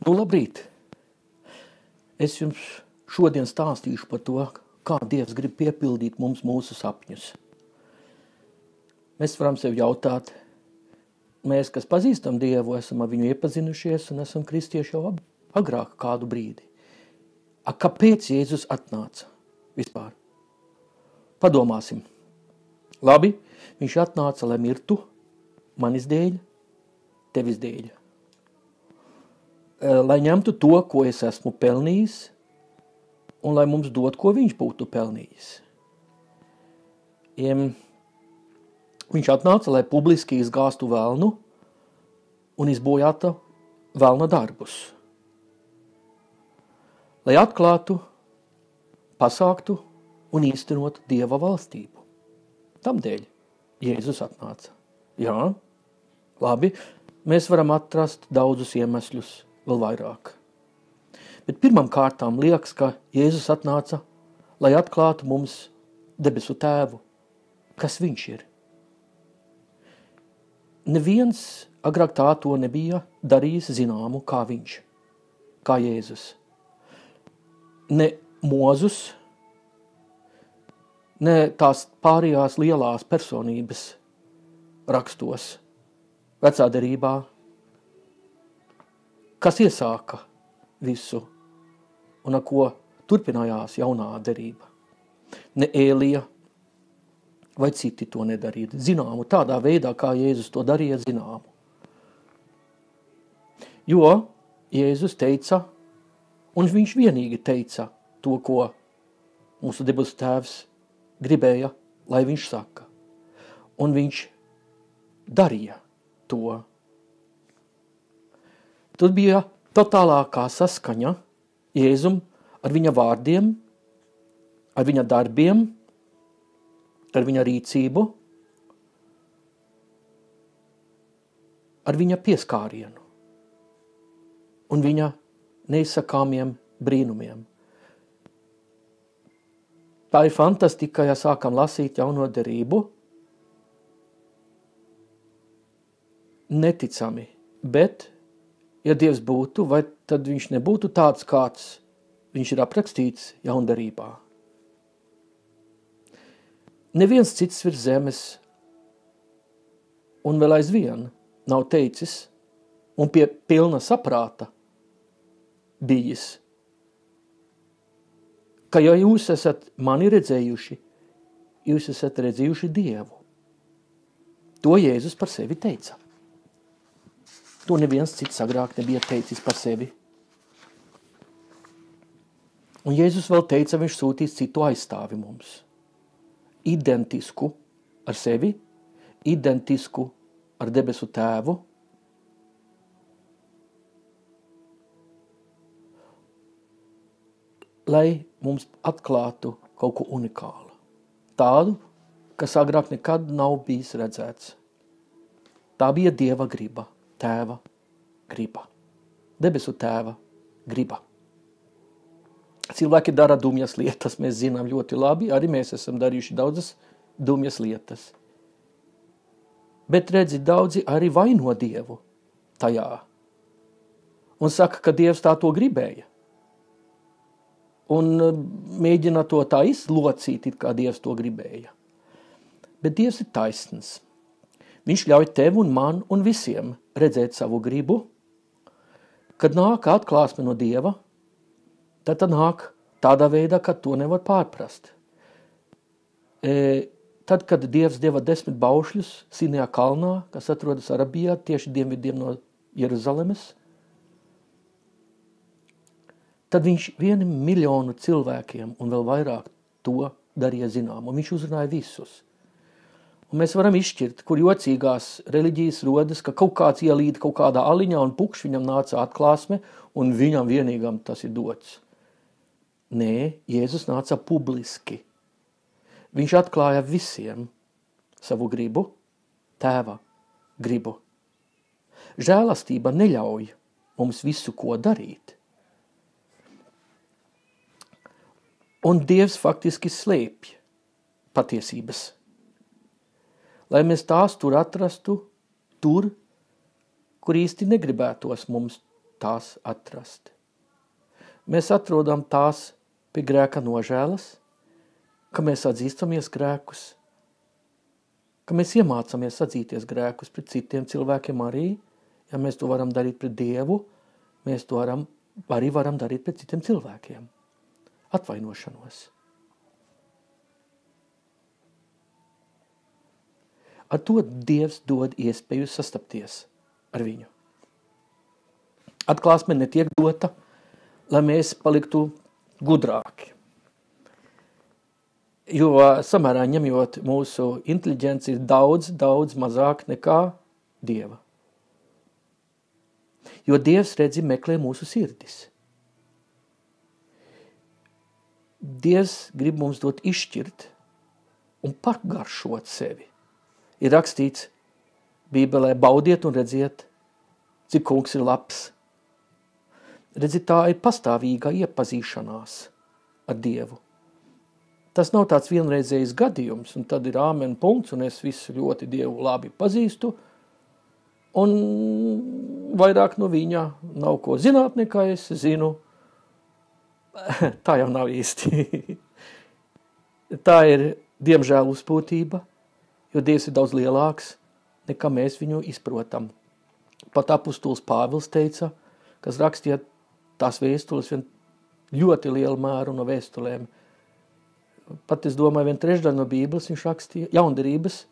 Nu, labrīt! Es jums šodien stāstīšu par to, kā Dievs grib piepildīt mums mūsu sapņus. Mēs varam sev jautāt, mēs, kas pazīstam Dievu, esam ar viņu iepazinušies un esam kristieši jau agrāk kādu brīdi. Kāpēc Jēzus atnāca vispār? Padomāsim. Labi, viņš atnāca, lai mirtu manis dēļ, tevis dēļ. Lai ņemtu to, ko es esmu pelnījis, un lai mums dod, ko viņš būtu pelnījis. Viņš atnāca, lai publiski izgāstu velnu un izbojātu velna darbus. Lai atklātu, pasāktu un īstenotu Dieva valstību. Tamdēļ Jēzus atnāca. Jā, labi, mēs varam atrast daudzus iemeslus, vēl vairāk. Bet pirmam kārtām liekas, ka Jēzus atnāca, lai atklātu mums debesu tēvu, kas viņš ir. Neviens agrāk tā to nebija darījis zināmu kā viņš, kā Jēzus. Ne Mozus, ne tās pārējās lielās personības rakstos, vecā derībā, kas iesāka visu un ar ko turpinājās jaunā derība. Ne Ēlija vai citi to nedarīja zināmu, tādā veidā, kā Jēzus to darīja zināmu. Jo Jēzus teica, un viņš vienīgi teica to, ko mūsu debesu tēvs gribēja, lai viņš saka. Un viņš darīja to. Tur bija totālākā saskaņa Jēzum ar viņa vārdiem, ar viņa darbiem, ar viņa rīcību, ar viņa pieskārienu un viņa neizsakāmiem brīnumiem. Tā ir fantastika, ja sākam lasīt jauno derību. Neticami, bet ja Dievs būtu, vai tad viņš nebūtu tāds, kāds viņš ir aprakstīts jaundarībā. Neviens cits virs zemes un vēl aizvien nav teicis un pie pilna saprāta bijis, ka ja jūs esat mani redzējuši, jūs esat redzējuši Dievu. To Jēzus par sevi teica. To neviens cits agrāk nebija teicis par sevi. Un Jēzus vēl teica, viņš sūtīs citu aizstāvi mums. Identisku ar sevi, identisku ar debesu tēvu. Lai mums atklātu kaut ko unikālu. Tādu, kas agrāk nekad nav bijis redzēts. Tā bija Dieva griba. Tēva griba. Debesu tēva griba. Cilvēki dara dumjas lietas, mēs zinām ļoti labi, arī mēs esam darījuši daudzas dumjas lietas. Bet redzi, daudzi arī vaino Dievu tajā. Un saka, ka Dievs tā to gribēja. Un mēģina to tā izlocīt, it kā Dievs to gribēja. Bet Dievs ir taisns. Viņš ļauj tev un man un visiem redzēt savu gribu. Kad nāk atklāsme no Dieva, tad nāk tādā veidā, ka to nevar pārprast. Tad, kad Dievs deva 10 baušļus Sinajā kalnā, kas atrodas Arabijā, tieši dienvidiem no Jeruzalemes, tad viņš 1 miljonu cilvēkiem un vēl vairāk to darīja zinām, un viņš uzrunāja visus. Un mēs varam izšķirt, kur jocīgās reliģijas rodas, ka kaut kāds ielīd kaut kādā aliņā un pukšs viņam nāca atklāsme, un viņam vienīgam tas ir dots. Nē, Jēzus nāca publiski. Viņš atklāja visiem savu gribu, tēva gribu. Žēlastība neļauj mums visu, ko darīt. Un Dievs faktiski slēpj patiesības. Lai mēs tās tur atrastu, tur, kur īsti negribētos mums tās atrast. Mēs atrodam tās pie grēka nožēlas, ka mēs atzīstamies grēkus, ka mēs iemācamies atzīties grēkus pret citiem cilvēkiem arī. Ja mēs to varam darīt pret Dievu, mēs to varam darīt pret citiem cilvēkiem. Atvainošanos. Ar to Dievs dod iespēju sastapties ar viņu. Atklāsme netiek dota, lai mēs paliktu gudrāki. Jo samērā ņemjot mūsu inteliģenci ir daudz mazāk nekā Dieva. Jo Dievs redzi meklē mūsu sirdis. Dievs grib mums dot izšķirt un pagaršot sevi. Ir rakstīts Bībelē, baudiet un redziet, cik kungs ir labs. Redzi, tā ir pastāvīga iepazīšanās ar Dievu. Tas nav tāds vienreizējs gadījums, un tad ir āmen punkts, un es visu ļoti Dievu labi pazīstu, un vairāk no viņa nav ko zināt, nekā es zinu. Tā jau nav īsti. Tā ir, diemžēl, uzpūtība, jo Dievs ir daudz lielāks, nekā mēs viņu izprotam. Pat apustulis Pāvils teica, kas rakstīja tās vēstules vien ļoti lielu mēru no vēstulēm. Pat es domāju, 1/3 no Bībeles viņš rakstīja, jaundarības.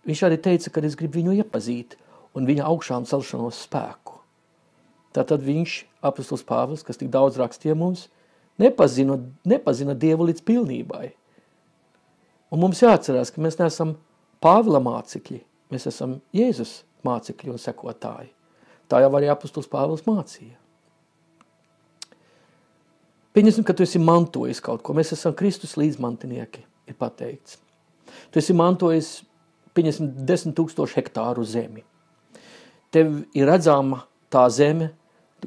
Viņš arī teica, ka es gribu viņu iepazīt un viņa augšām celšanos spēku. Tātad viņš, apustulis Pāvils, kas tik daudz rakstīja mums, nepazina Dievu līdz pilnībai. Un mums jāatcerās, ka mēs neesam Pāvila mācekļi, mēs esam Jēzus mācekļi un sekotāji. Tā jau arī apustulis Pāvils mācīja. Pieņemsim, ka tu esi mantojis kaut ko. Mēs esam Kristus līdzmantinieki, ir pateikts. Tu esi mantojis, pieņemsim, 10 000 hektāru zemi. Tev ir redzama tā zeme,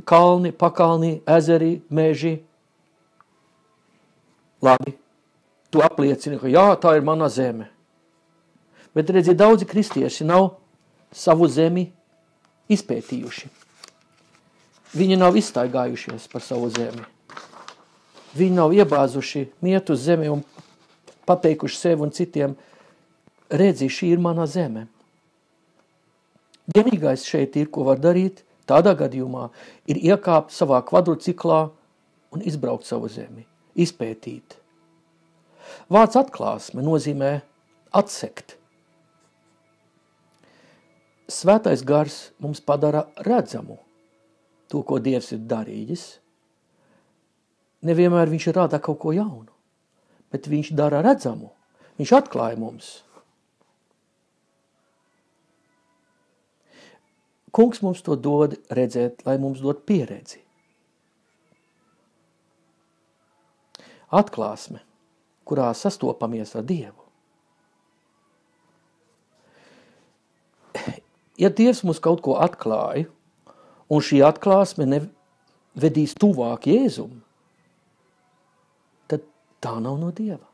kalni, pakalni, ezeri, meži. Labi, tu apliecini, ka jā, tā ir mana zeme. Bet redzi, daudzi kristieši nav savu zemi izpētījuši. Viņi nav izstaigājušies par savu zemi. Viņi nav iebāzuši miet uz zemi un pateikuši sev un citiem, redzi, šī ir mana zeme. Vienīgais šeit ir, ko var darīt, tādā gadījumā, ir iekāpt savā kvadrciklā un izbraukt savu zemi, izpētīt. Vārds atklāsme nozīmē atsekt. Svētais gars mums padara redzamu to, ko Dievs ir darījis. Nevienmēr viņš rāda kaut ko jaunu, bet viņš dara redzamu. Viņš atklāja mums. Kungs mums to dod redzēt, lai mums dod pieredzi. Atklāsme, kurā sastopamies ar Dievu. Ja Dievs mums kaut ko atklāja, un šī atklāsme vedīs tuvāk Jēzum, tad tā nav no Dieva.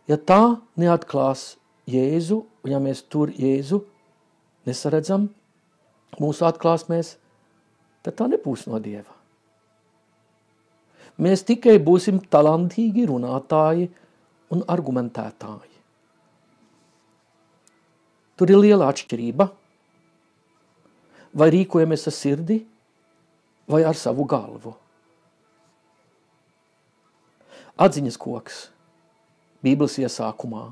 Ja tā neatklās Jēzu, un ja mēs tur Jēzu nesaredzam mūsu atklāsmēs, tad tā nebūs no Dieva. Mēs tikai būsim talantīgi runātāji un argumentētāji. Tur ir liela atšķirība, vai rīkojamies ar sirdi, vai ar savu galvu. Atziņas koks, Bībeles iesākumā,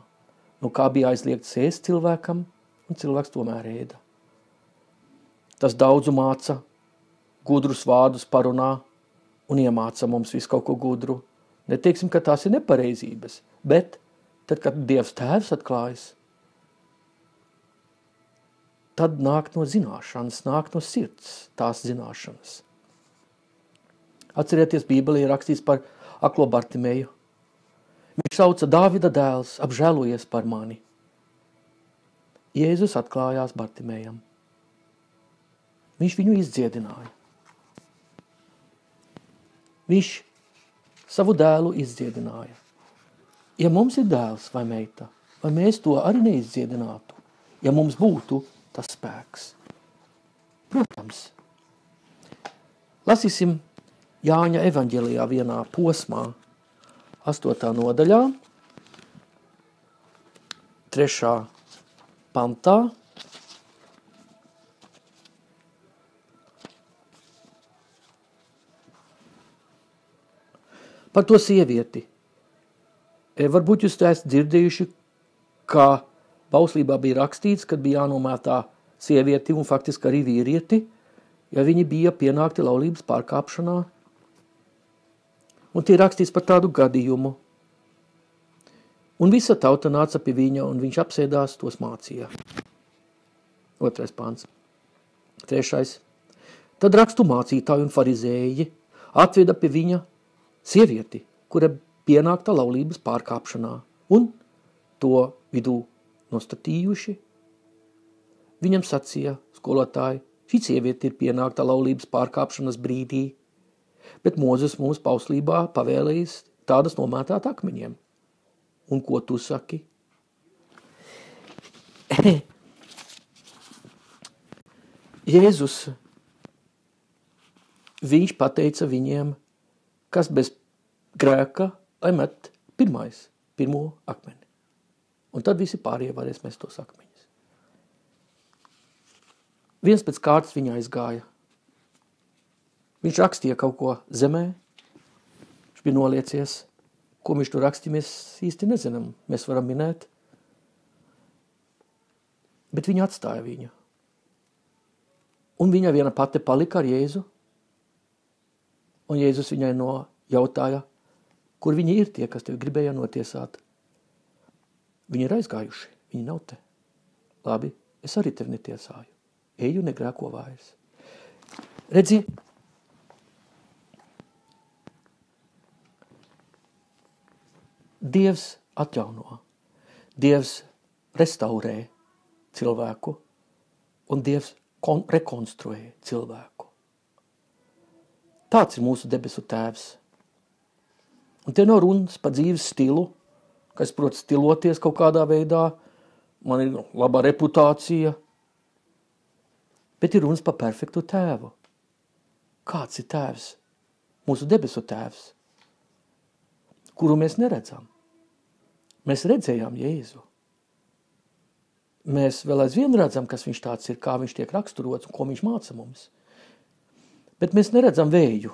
no kā bija aizliegts ēst cilvēkam, un cilvēks tomēr ēda. Tas daudzu māca, gudrus vārdus parunā un iemāca mums visu kaut ko gudru. Neteiksim, ka tās ir nepareizības, bet tad, kad Dievs tēvs atklājas, tad nāk no zināšanas, nāk no sirds tās zināšanas. Atcerieties, Bībelē ir rakstīts par aklo Bartimeju. Viņš sauca Dāvida dēls, apžēlojies par mani. Jēzus atklājās Bartimejam. Viņš viņu izdziedināja. Viņš savu dēlu izdziedināja. Ja mums ir dēls vai meita, vai mēs to arī neizdziedinātu, ja mums būtu tas spēks? Protams, Lasīsim Jāņa evaņģelijā vienā posmā, 8. nodaļā, 3. pantā. Par to sievieti. Varbūt jūs esat dzirdējuši, kā bauslībā bija rakstīts, kad bija jānomētā sievieti un faktiski arī vīrieti, ja viņi bija pienākti laulības pārkāpšanā. Un tie rakstīts par tādu gadījumu. Un visa tauta nāca pie viņa, un viņš apsēdās, tos mācīja. 2. pants. 3. Tad rakstu mācītāji un farizēji atveda pie viņa sievieti, kura pienākta laulības pārkāpšanā, un to vidū nostatījuši. Viņam sacīja skolotāji, šī sieviete ir pienākta laulības pārkāpšanas brīdī, bet Mūzes mums bauslībā pavēlējis tādas nomētāt akmeņiem. Un ko tu saki? Jēzus, viņš pateica viņiem, kas bez grēka, lai met pirmo akmeni. Un tad visi pārējie varēs mest tos akmeņus. Viens pēc kārtas viņa aizgāja. Viņš rakstīja kaut ko zemē, viņš bija noliecies. Ko viņš tur rakstīja, mēs īsti nezinām, mēs varam minēt. Bet viņa atstāja viņu. Un viņa viena pati palika ar Jēzu. Un Jēzus viņai jautāja, kur viņi ir tie, kas tevi gribēja notiesāt. Viņi ir aizgājuši, viņi nav te. Labi, es arī tevi netiesāju. Eju negrēko vairs. Redzi, Dievs atjauno, Dievs restaurē cilvēku un Dievs rekonstruē cilvēku. Tāds ir mūsu debesu tēvs. Un te nav runas par dzīves stilu, kas, protams, stiloties kaut kādā veidā, man ir laba reputācija, bet ir runas par perfektu tēvu. Kāds ir tēvs? Mūsu debesu tēvs, kuru mēs neredzam. Mēs redzējām Jēzu. Mēs vēl aizvien redzam, kas viņš tāds ir, kā viņš tiek raksturots un ko viņš māca mums. Bet mēs neredzam vēju.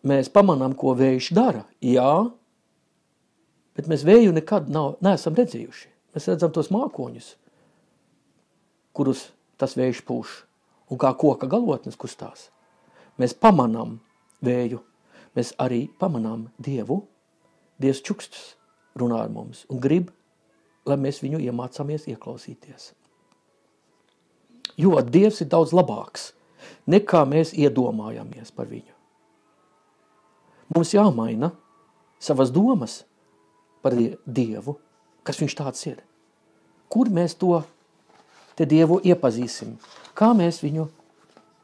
Mēs pamanām, ko vējš dara. Jā, bet mēs vēju nekad neesam redzējuši. Mēs redzam tos mākoņus, kurus tas vējš pūš un kā koka galotnes kustās. Mēs pamanām vēju. Mēs arī pamanām Dievu. Dievs čukstus runā ar mums un grib, lai mēs viņu iemācāmies ieklausīties. Jo Dievs ir daudz labāks, nekā mēs iedomājamies par viņu. Mums jāmaina savas domas par Dievu, kas viņš tāds ir. Kur mēs to te Dievu iepazīsim? Kā mēs viņu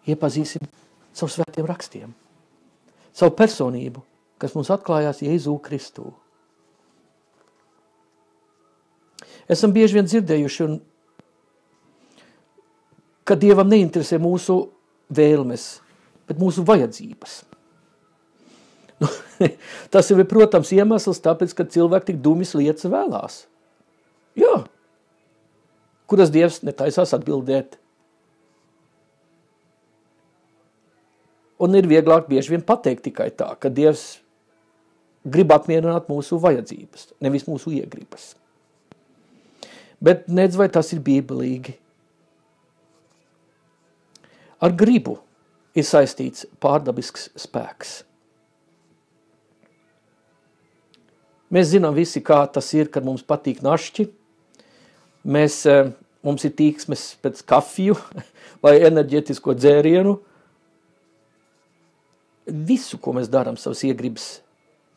iepazīsim savu svētiem rakstiem? Savu personību, kas mums atklājās Jēzu Kristū. Esam bieži vien dzirdējuši, ka Dievam neinteresē mūsu vēlmes, bet mūsu vajadzības. Tas ir, protams, iemesls tāpēc, ka cilvēki tik dumis lietas vēlās. Jā, kuras Dievs netaisās atbildēt. Un ir vieglāk bieži vien pateikt tikai tā, ka Dievs grib apmierināt mūsu vajadzības, nevis mūsu iegribas. Bet nedz vai tas ir bībelīgi. Ar gribu ir saistīts pārdabisks spēks. Mēs zinām visi, kā tas ir, kad mums patīk našķi. Mums ir tīksmes pēc kafiju vai enerģetisko dzērienu. Visu, ko mēs darām savas iegribas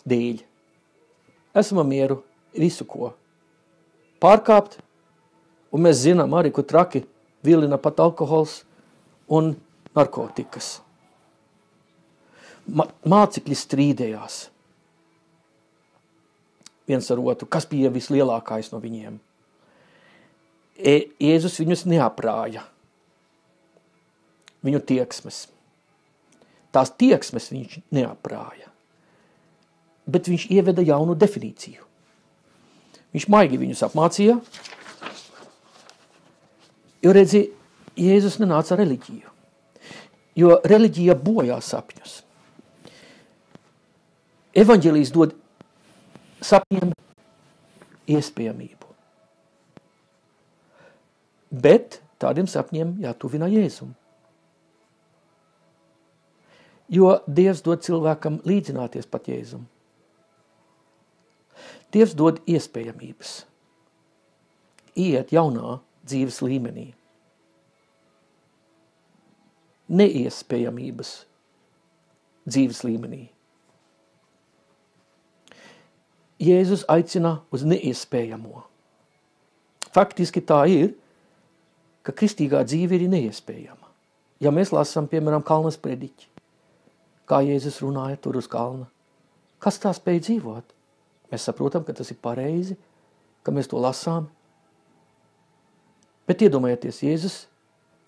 dēļ. Esam mieru visu, ko pārkāpt. Un mēs zinām arī, ko traki vilina pat alkohols un narkotikas. Mācekļi strīdējās viens ar otru, kas bija vislielākais no viņiem. Jēzus viņus neaprāja, viņu tieksmes. tās tieksmes viņš neaprāja, bet viņš ieveda jaunu definīciju. Viņš maigi viņus apmācīja, jo redzi, Jēzus nenāca reliģiju, jo reliģija bojā sapņus. Evaņģēlijs dod sapņiem iespējamību. Bet tādiem sapņiem jātuvina Jēzum. Jo Dievs dod cilvēkam līdzināties pat Jēzum. Dievs dod iespējamības. Iet jaunā dzīves līmenī. Neiespējamības dzīves līmenī. Jēzus aicina uz neiespējamo. Faktiski tā ir, ka kristīgā dzīve ir neiespējama. Ja mēs lasām, piemēram, Kalnas prediķi, kā Jēzus runāja tur uz kalna, kas tā spēj dzīvot? Mēs saprotam, ka tas ir pareizi, ka mēs to lasām. Bet iedomājieties, Jēzus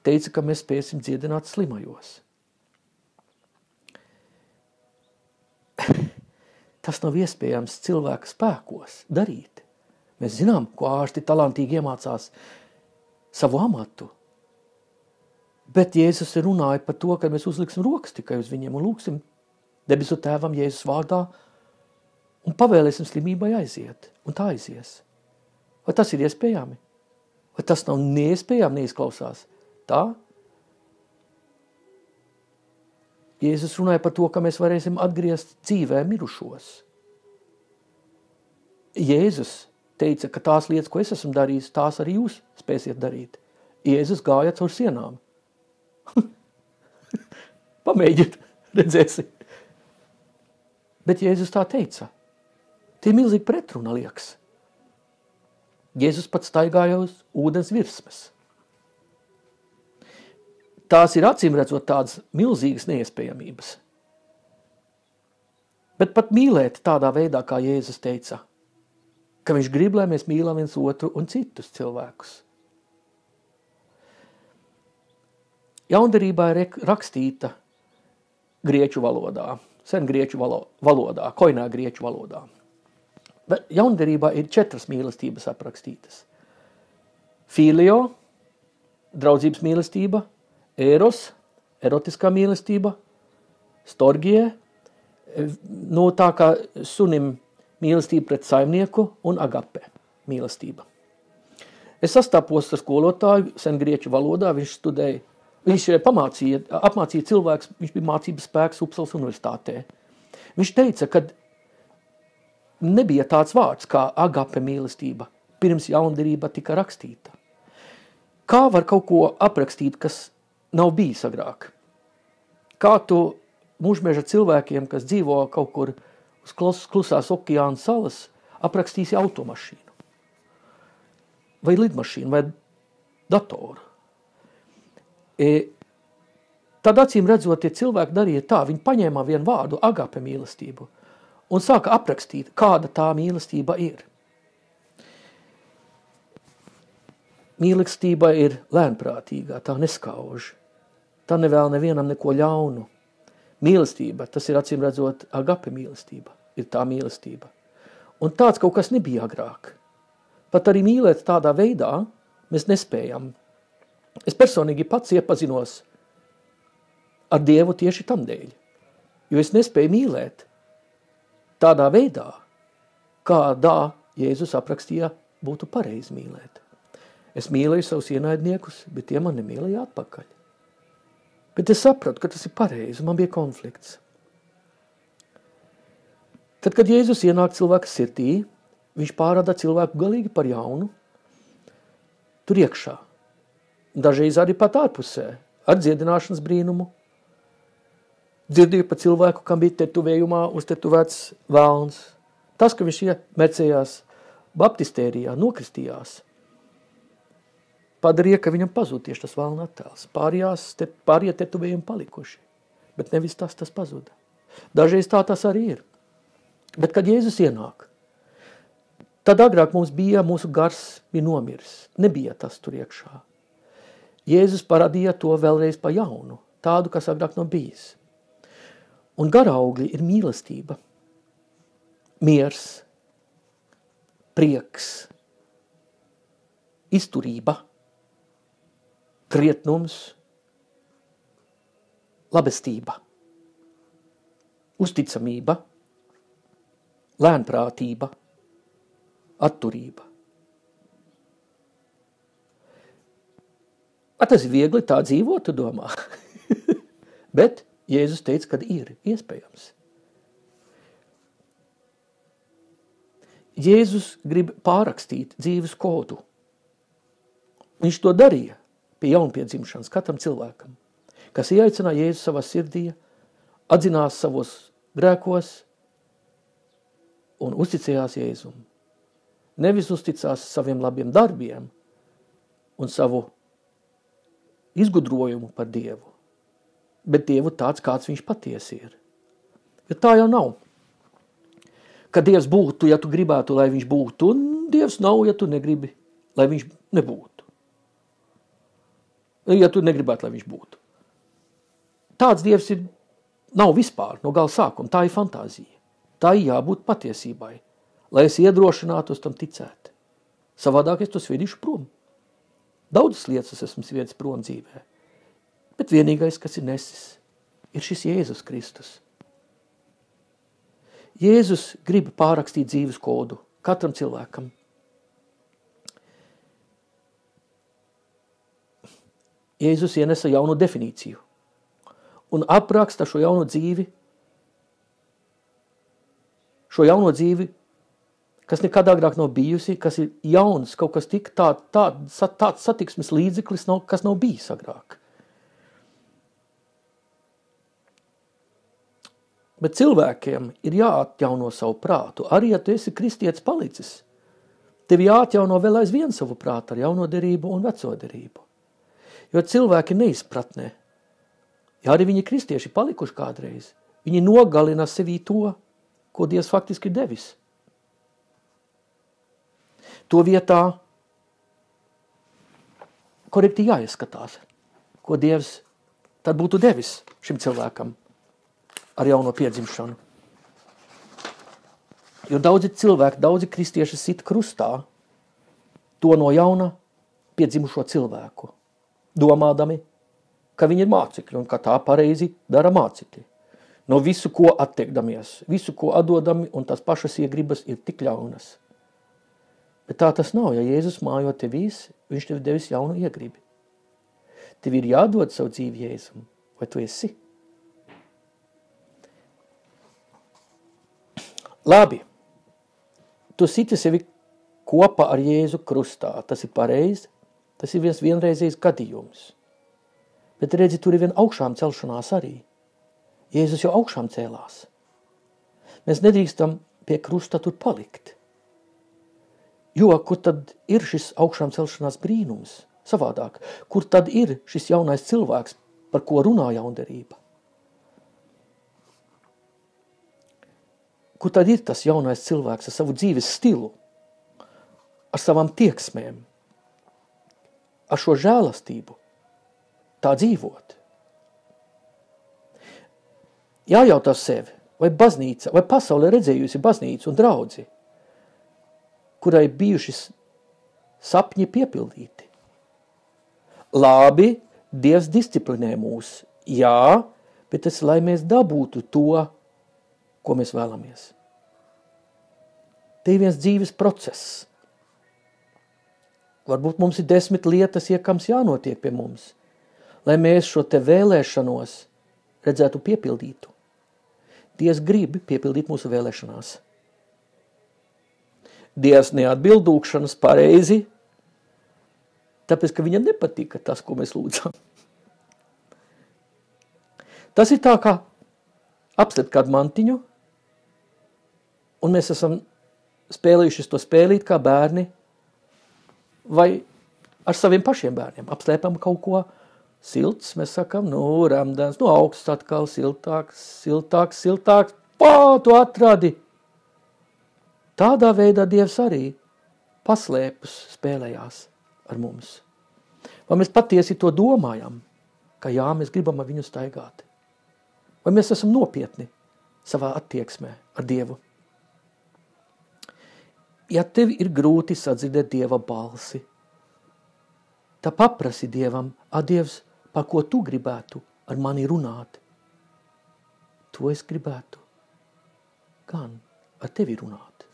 teica, ka mēs spēsim dziedināt slimajos. Tas nav iespējams cilvēka spēkos darīt. Mēs zinām, ko ārsti talantīgi iemācās savu amatu. Bet Jēzus runāja par to, ka mēs uzliksim rokas tikai uz viņiem un lūksim debesu tēvam Jēzus vārdā un pavēlēsim slimībai aiziet. Un tā aizies. Vai tas ir iespējami? Vai tas nav neiespējami, neizklausās? Tā? Jēzus runāja par to, ka mēs varēsim atgriezt dzīvē mirušos. Jēzus teica, ka tās lietas, ko es esmu darījis, tās arī jūs spēsiet darīt. Jēzus gāja caur sienām. Pamēģiniet, redzēsi. Bet Jēzus tā teica. Tie milzīgi pretruna liekas. Jēzus pats staigāja uz ūdens virsmas. Tās ir acīm redzot tādas milzīgas neiespējamības. Bet pat mīlēt tādā veidā, kā Jēzus teica, ka viņš grib, lai mēs mīlam viens otru un citus cilvēkus. Jaundarībā ir rakstīta grieķu valodā, sen grieķu valodā, koinā grieķu valodā. Bet jaundarībā ir 4 mīlestības aprakstītas. Filio, draudzības mīlestība, eros, erotiskā mīlestība, storgie, no tā kā sunim mīlestība pret saimnieku un agape mīlestība. Es sastapos ar skolotāju sen grieķu valodā, viņš apmācīja cilvēks, viņš bija mācības spēks Upsalas universitātē. Viņš teica, ka nebija tāds vārds kā agape mīlestība, pirms jaundarība tika rakstīta. Kā var kaut ko aprakstīt, kas nav bijis agrāk? Kā tu mūžmeža cilvēkiem, kas dzīvo kaut kur uz klusās okeāna salas, aprakstīsi automašīnu? Vai lidmašīnu, vai datoru? Tad acīm redzot, tie cilvēki darīja tā, viņi paņēma vienu vārdu, agape mīlestību, un sāka aprakstīt, kāda tā mīlestība ir. Mīlestība ir lēnprātīgā, tā neskauž. Tā nevēl nevienam neko ļaunu. Mīlestība, tas ir acīm redzot, agape mīlestība, ir tā mīlestība. Un tāds kaut kas nebija agrāk. Pat arī mīlēt tādā veidā mēs nespējam. Es personīgi pats iepazinos ar Dievu tieši tam dēļ, jo es nespēju mīlēt tādā veidā, kādā Jēzus aprakstīja būtu pareizi mīlēt. Es mīlēju savus ienaidniekus, bet tie man nemīlēja atpakaļ. Bet es sapratu, ka tas ir pareizi, man bija konflikts. Tad, kad Jēzus ienāk cilvēka sirdī, viņš pārāda cilvēku galīgi par jaunu, tur iekšā. Dažreiz arī pat ārpusē, ar dziedināšanas brīnumu. Dzirdēju par cilvēku, kam bija tetuvējumā uztetuvēts vēlns. Tas, ka viņš iemecējās baptistērijā, nokristījās, padarīja, ka viņam pazūd tieši tas vēlna attēls. Pārējie tetuvējumi palikuši, bet nevis tas pazuda. Dažreiz tā tas arī ir. Bet, kad Jēzus ienāk, tad agrāk mūsu gars bija nomiris. Nebija tas tur iekšā. Jēzus parādīja to vēlreiz pa jaunu, tādu, kas agrāk nav bijis. Un garaugļi ir mīlestība, miers, prieks, izturība, krietnums, labestība, uzticamība, lēnprātība, atturība. Tas ir viegli tā dzīvot, tu domā. Bet Jēzus teica, ka ir iespējams. Jēzus grib pārrakstīt dzīves kodu. Viņš to darīja pie jaunpiedzimšanas katram cilvēkam, kas ieaicināja Jēzu savā sirdī, atzinās savos grēkos un uzticējās Jēzum. Nevis uzticās saviem labiem darbiem un savu izgudrojumu par Dievu, bet Dievu tāds, kāds viņš patiesi ir. Jo tā jau nav. Ka Dievs būtu, ja tu gribētu, lai viņš būtu, un Dievs nav, ja tu negribi, lai viņš nebūtu. Ja tu negribētu, lai viņš būtu. Tāds Dievs nav vispār no gala sākuma, tā ir fantāzija. Tā ir jābūt patiesībai, lai es iedrošinātos tam ticēt. Savādāk es to sviedīšu prom. Daudzas lietas esmu sviedis prom dzīvē, bet vienīgais, kas ir nesis, ir šis Jēzus Kristus. Jēzus grib pārrakstīt dzīves kodu katram cilvēkam. Jēzus ienesa jaunu definīciju un apraksta šo jauno dzīvi, kas nekad agrāk nav bijusi, kas ir jauns, kaut kas tik tāds satiksmes līdzeklis, kas nav bijis agrāk. Bet cilvēkiem ir jāatjauno savu prātu. Arī, ja tu esi kristietis palicis, tev jāatjauno vēl aizvien savu prātu ar jauno derību un veco derību. Jo cilvēki neizpratnē. Ja arī viņi kristieši palikuši kādreiz, viņi nogalina sevī to, ko Dievs faktiski ir devis. To vietā korekti jāieskatās, ko Dievs tad būtu devis šim cilvēkam ar jauno piedzimšanu. Jo daudzi kristieši sit krustā to no jauna piedzimušo cilvēku, domādami, ka viņi ir mācekļi un ka tā pareizi dara mācekļi. No visu, ko attiekdamies, visu, ko atdodami, un tās pašas iegribas ir tik ļaunas. Bet tā tas nav, ja Jēzus mājo tevīs, viņš tev devis jaunu iegribi. Tev ir jādod savu dzīvi Jēzum, vai tu esi? Labi, tu siti sevi kopā ar Jēzu krustā, tas ir pareizi, tas ir vienreizējs gadījums. Bet redzi, tur ir vien augšām celšanās arī. Jēzus jau augšām cēlās. Mēs nedrīkstam pie krusta tur palikt. Jo, kur tad ir šis augšām celšanās brīnums? Savādāk, kur tad ir šis jaunais cilvēks, par ko runā jaunderība? Kur tad ir tas jaunais cilvēks ar savu dzīves stilu, ar savām tieksmēm, ar šo žēlastību, tā dzīvot? Jājautā sevi, vai baznīca, vai pasaule redzējusi baznīcu un draudzi, kurai bijuši sapņi piepildīti. Labi, Dievs disciplinē mūs, jā, bet tas, lai mēs dabūtu to, ko mēs vēlamies. Te ir viens dzīves process. Varbūt mums ir 10 lietas, iekams jānotiek pie mums, lai mēs šo te vēlēšanos redzētu piepildītu. Dievs grib piepildīt mūsu vēlēšanās. Dievs neatbild lūgšanas pareizi, tāpēc, ka viņam nepatika tas, ko mēs lūdzam. Tas ir tā, kā apslept kādu mantiņu, un mēs esam spēlējušies to spēlīt kā bērni, vai ar saviem pašiem bērniem. Apslēpam kaut ko silts, mēs sakam, ramdens, augsts atkal, siltāks, tu atradi. Tādā veidā Dievs arī paslēpus spēlējās ar mums. Vai mēs patiesi to domājam, ka jā, mēs gribam ar viņu staigāt. Vai mēs esam nopietni savā attieksmē ar Dievu? Ja tev ir grūti sadzirdēt Dieva balsi, tad paprasi Dievam, Dievs, par ko tu gribētu ar mani runāt. To es gribētu gan ar tevi runāt.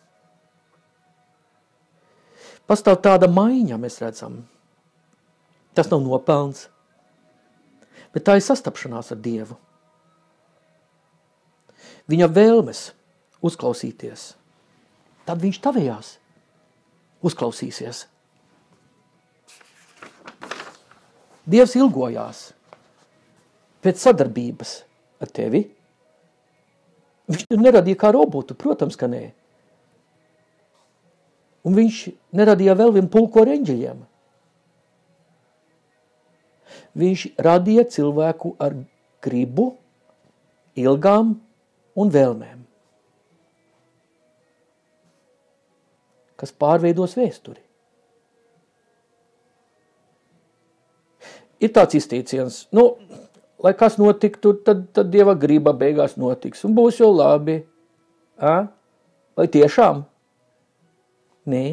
Pastāv tāda maiņa, mēs redzam. Tas nav nopelns, bet tā ir sastapšanās ar Dievu. Viņa vēlmes uzklausīties. Tad viņš tavējās uzklausīsies. Dievs ilgojās pēc sadarbības ar tevi. Viņš neradīja kā robotu, protams, ka nē. Un viņš neradīja vēl vienu pulku ar eņģeļiem. Viņš radīja cilvēku ar gribu, ilgām un vēlmēm, kas pārveidos vēsturi. Ir tāds izteiciens, lai kas notiktu, tad Dieva griba beigās notiks, un būs jau labi. Vai tiešām? Nē.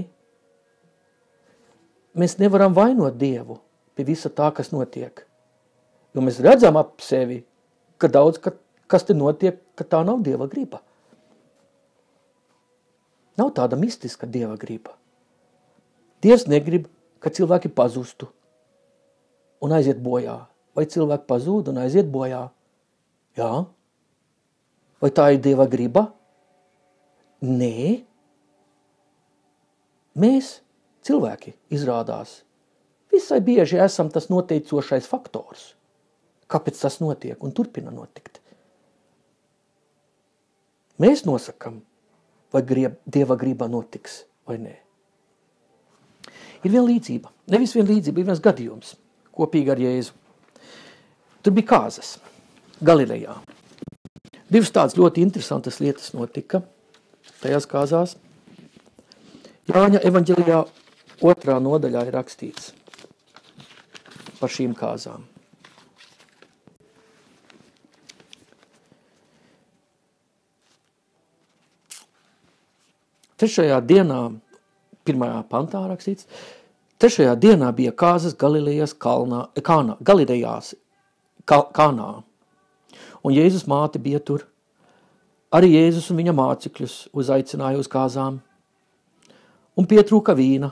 Mēs nevaram vainot Dievu pie visa tā, kas notiek. Jo mēs redzam ap sevi, ka daudz, kas te notiek, ka tā nav Dieva griba. Nav tāda mistiska Dieva griba. Dievs negrib, ka cilvēki pazustu un aiziet bojā. Vai cilvēki pazūd un aiziet bojā? Jā. Vai tā ir Dieva griba? Nē. Mēs, cilvēki, izrādās, visai bieži esam tas noteicošais faktors. Kāpēc tas notiek un turpina notikt? Mēs nosakam, vai Dieva griba notiks vai nē. Ir viena līdzība, nevis viena līdzība, ir viens gadījums, kopīgi ar Jēzu. Tur bija kāzas, Galilejā. Divas tādas ļoti interesantas lietas notika tajās kāzās. Jāņa evaņģelijā 2. nodaļā ir rakstīts par šīm kāzām. Trešajā dienā, 1. pantā rakstīts, 3. dienā bija kāzas Galilejās Kānā, un Jēzus māte bija tur. Arī Jēzus un viņa mācekļus uzaicināja uz kāzām, un pietrūka vīna,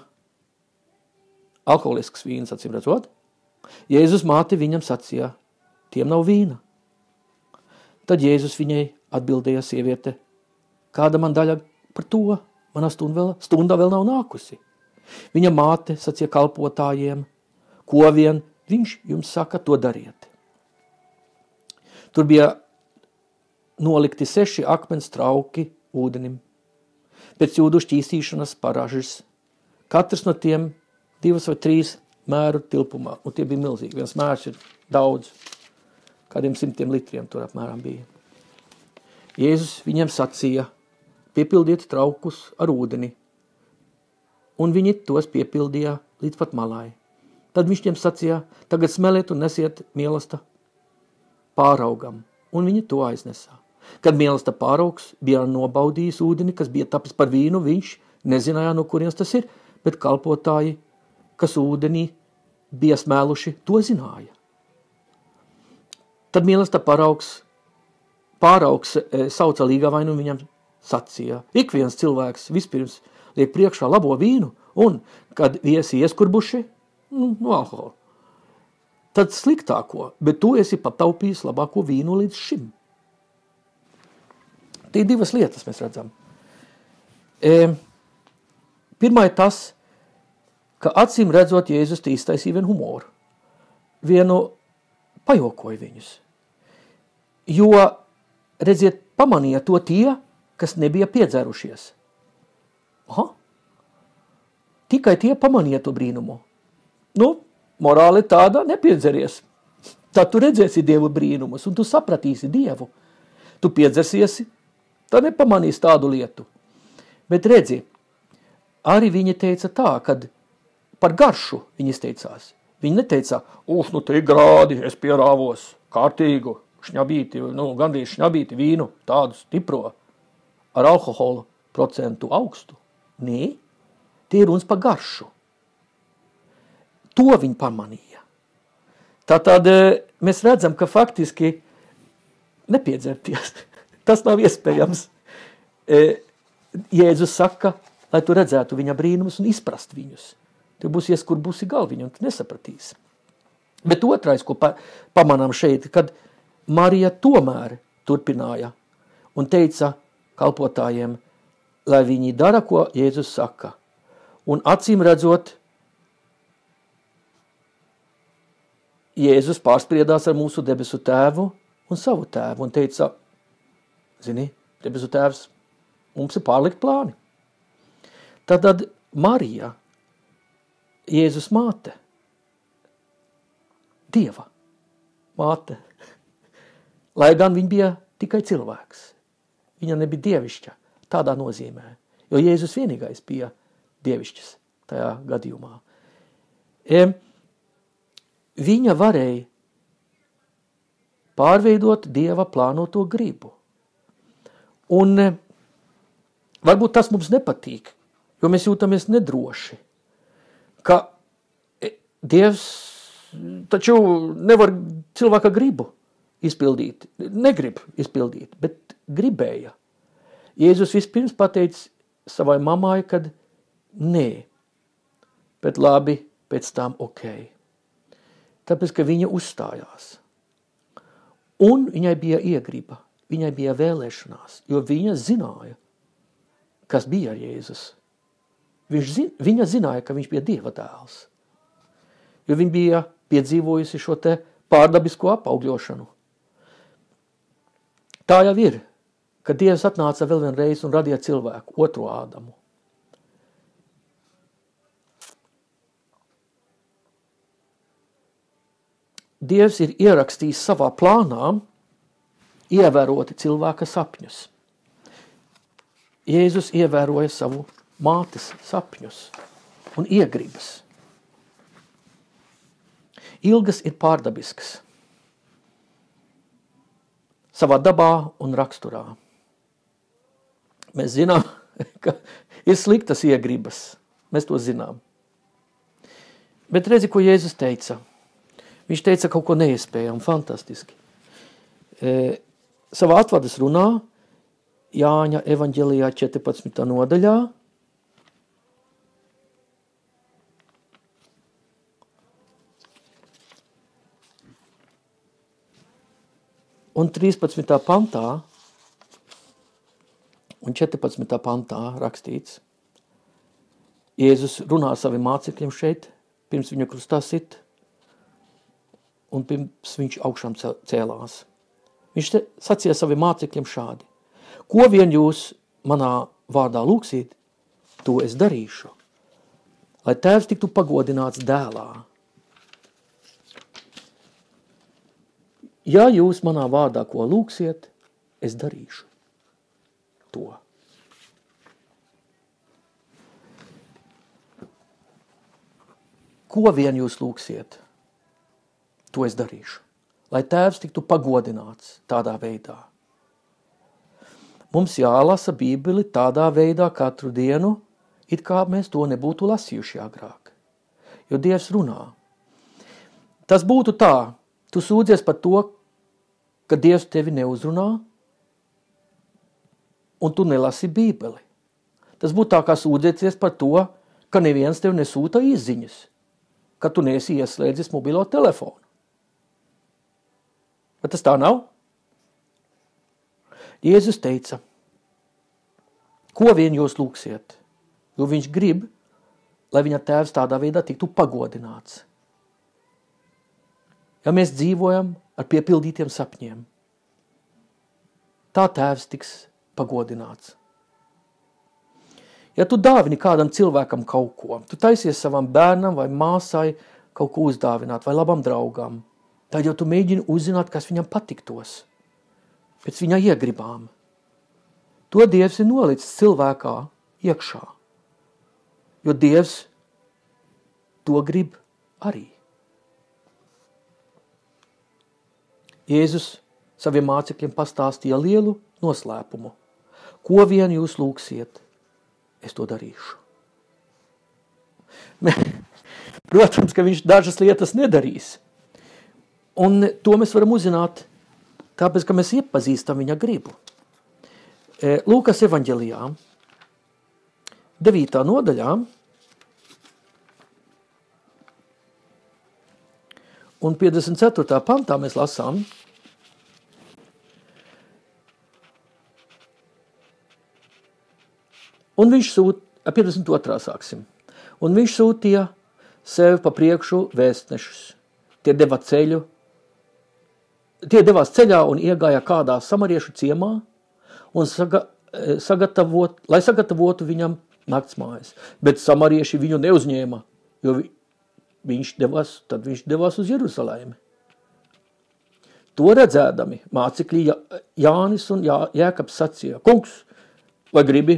alkoholisks vīns, acīm redzot. Jēzus māte viņam sacīja, tiem nav vīna. Tad Jēzus viņai atbildēja, sieviete, kāda man daļa par to? Mana stunda vēl nav nākusi. Viņa māte sacīja kalpotājiem, ko vien viņš jums saka, to dariet. Tur bija nolikti 6 akmens trauki ūdenim. Pēc jūdu šķīstīšanas paražas. Katrs no tiem 2 vai 3 mēru tilpumā. Un tie bija milzīgi. Viens mērs ir daudz. Kādiem 100 litriem tur apmēram bija. Jēzus viņiem sacīja, piepildiet traukus ar ūdeni. Un viņi tos piepildīja līdz pat malai. Tad viņš tiem sacīja, tagad smeliet un nesiet mielasta pāraugam. Un viņi to aiznesā. Kad mielasta pāraugs bija nobaudījis ūdeni, kas bija tapis par vīnu, viņš nezināja, no kurienes tas ir, bet kalpotāji, kas ūdenī bija smēluši, to zināja. Tad mielasta pāraugs sauca līgavainu un viņam sacīja. Ik viens cilvēks vispirms liek priekšā labo vīnu, un, kad viesi ieskurbuši, alkoholu, tad sliktāko, bet tu esi pataupījis labāko vīnu līdz šim. Tie ir 2 lietas, mēs redzam. Pirmā ir tas, ka acīm redzot Jēzus iztaisīja vienu humoru. Vienu pajokoja viņus. Jo, redziet, pamanīja to tie, kas nebija piedzērušies. Tikai tie pamanīja to brīnumu. Morāli tāda nepiedzeries. Tad tu redzēsi Dievu brīnumus, un tu sapratīsi Dievu. Tu piedzersiesi, tad nepamanīsi tādu lietu. Bet redzi, arī viņi teica tā, kad par garšu viņi izteicās. Viņi neteica, te ir grādi, es pierāvos, kārtīgu, šņabīti, gandrīz šņabīti vīnu, tādu stipro, ar alkohola procentu augstu. Nē, tie ir runas par garšu. To viņi pamanīja. Tātad mēs redzam, ka faktiski nepiedzerties. Tas nav iespējams. Jēzus saka, lai tu redzētu viņa brīnumus un izprast viņus. Tu būs ieskurbusi galviņu un tu nesapratīsi. Bet otrais, ko pamanām šeit, kad Marija tomēr turpināja un teica kalpotājiem, lai viņi dara, ko Jēzus saka. Un acīm redzot, Jēzus pārspriedās ar mūsu debesu tēvu un savu tēvu un teica, zini, debesu tēvs, mums ir pārlikt plāni. Tad Marija, Jēzus māte, Dieva māte, lai gan viņa bija tikai cilvēks. Viņa nebija dievišķa tādā nozīmē, jo Jēzus vienīgais bija dievišķis tajā gadījumā. Viņa varēja pārveidot Dieva plānoto gribu. Un varbūt tas mums nepatīk, jo mēs jūtamies nedroši, ka Dievs taču nevar cilvēka gribu izpildīt, negrib izpildīt, bet gribēja. Jēzus vispirms pateica savai mamai, kad nē, bet labi, pēc tam ok. Tāpēc, ka viņa uzstājās. Un viņai bija iegriba, viņai bija vēlēšanās, jo viņa zināja, kas bija ar Jēzus. Viņa zināja, ka viņš bija Dieva dēls, jo viņa bija piedzīvojusi šo te pārdabisko apaugļošanu. Tā jau ir, kad Dievs atnāca vēl vienreiz un radīja cilvēku, otro Ādamu. Dievs ir ierakstījis savā plānā ievēroti cilvēka sapņus. Jēzus ievēroja savu mātes sapņus un iegribas. Ilgas ir pārdabiskas savā dabā un raksturā. Mēs zinām, ka ir sliktas iegribas. Mēs to zinām. Bet redzi, ko Jēzus teica. Viņš teica kaut ko neiespējami, fantastiski. Savā atvadas runā, Jāņa evaņģelijā 14. nodaļā, un 13. pantā un 14. pantā rakstīts. Jēzus runā saviem mācekļiem šeit, pirms viņu krustā sit, un pirms viņš augšām cēlās. Viņš sacīja saviem mācekļiem šādi. Ko vien jūs manā vārdā lūksiet, to es darīšu, lai tēvs tiktu pagodināts dēlā. Ja jūs manā vārdā ko lūksiet, es darīšu to. Ko vien jūs lūksiet, to es darīšu, lai tēvs tiktu pagodināts tādā veidā. Mums jālasa Bībeli tādā veidā katru dienu, it kā mēs to nebūtu lasījuši agrāk. Jo Dievs runā. Tas būtu tā, tu sūdzies par to, ka Dievs tevi neuzrunā, un tu nelasi Bībeli. Tas būtu tā, kā sūdzēties par to, ka neviens tev nesūta izziņas, ka tu neesi ieslēdzis mobilo telefonu. Bet tas tā nav? Jēzus teica, ko vien jūs lūksiet, jo viņš grib, lai viņa tēvs tādā veidā tiktu pagodināts. Ja mēs dzīvojam ar piepildītiem sapņiem, tā tēvs tiks pagodināts. Ja tu dāvini kādam cilvēkam kaut ko, tu taisies savam bērnam vai māsai kaut ko uzdāvināt vai labam draugam, tad jau tu mēģini uzzināt, kas viņam patiktos, pēc viņa iegribām. To Dievs ir nolicis cilvēkā iekšā, jo Dievs to grib arī. Jēzus saviem mācekļiem pastāstīja lielu noslēpumu. Ko vien jūs lūgsiet, es to darīšu. Protams, ka viņš dažas lietas nedarīs. Un to mēs varam uzzināt, tāpēc, ka mēs iepazīstam viņa gribu. Lūkas evaņģelijā, 9. nodaļā, un 54. pantā mēs lasām, un viņš 52. sāksim. Un viņš sūtīja sev pa priekšu vēstnešus. Tie devās ceļā un iegāja kādā samariešu ciemā, un lai sagatavotu viņam naktsmājas. Bet samarieši viņu neuzņēma, jo viņš devās uz Jerusalēmi. To redzēdami mācekļi Jānis un Jēkabs sacīja: Kungs, vai gribi,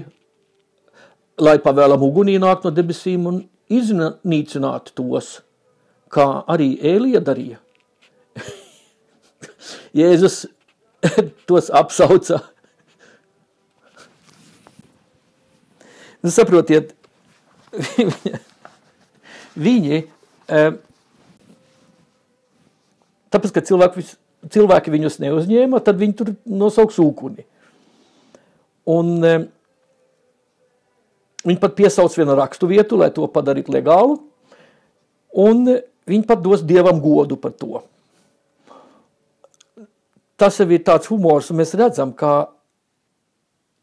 lai pavēlam ugunī nāk no debesīm un iznīcinātu tos, kā arī Ēlija darīja? Jēzus tos apsauca. Saprotiet, viņi, tāpēc, ka cilvēki viņus neuzņēma, tad viņi tur nosauks ūkuni. Un viņi pat piesauc vienu rakstu vietu, lai to padarītu legālu, un viņi pat dos Dievam godu par to. Tas jau ir tāds humors, un mēs redzam, ka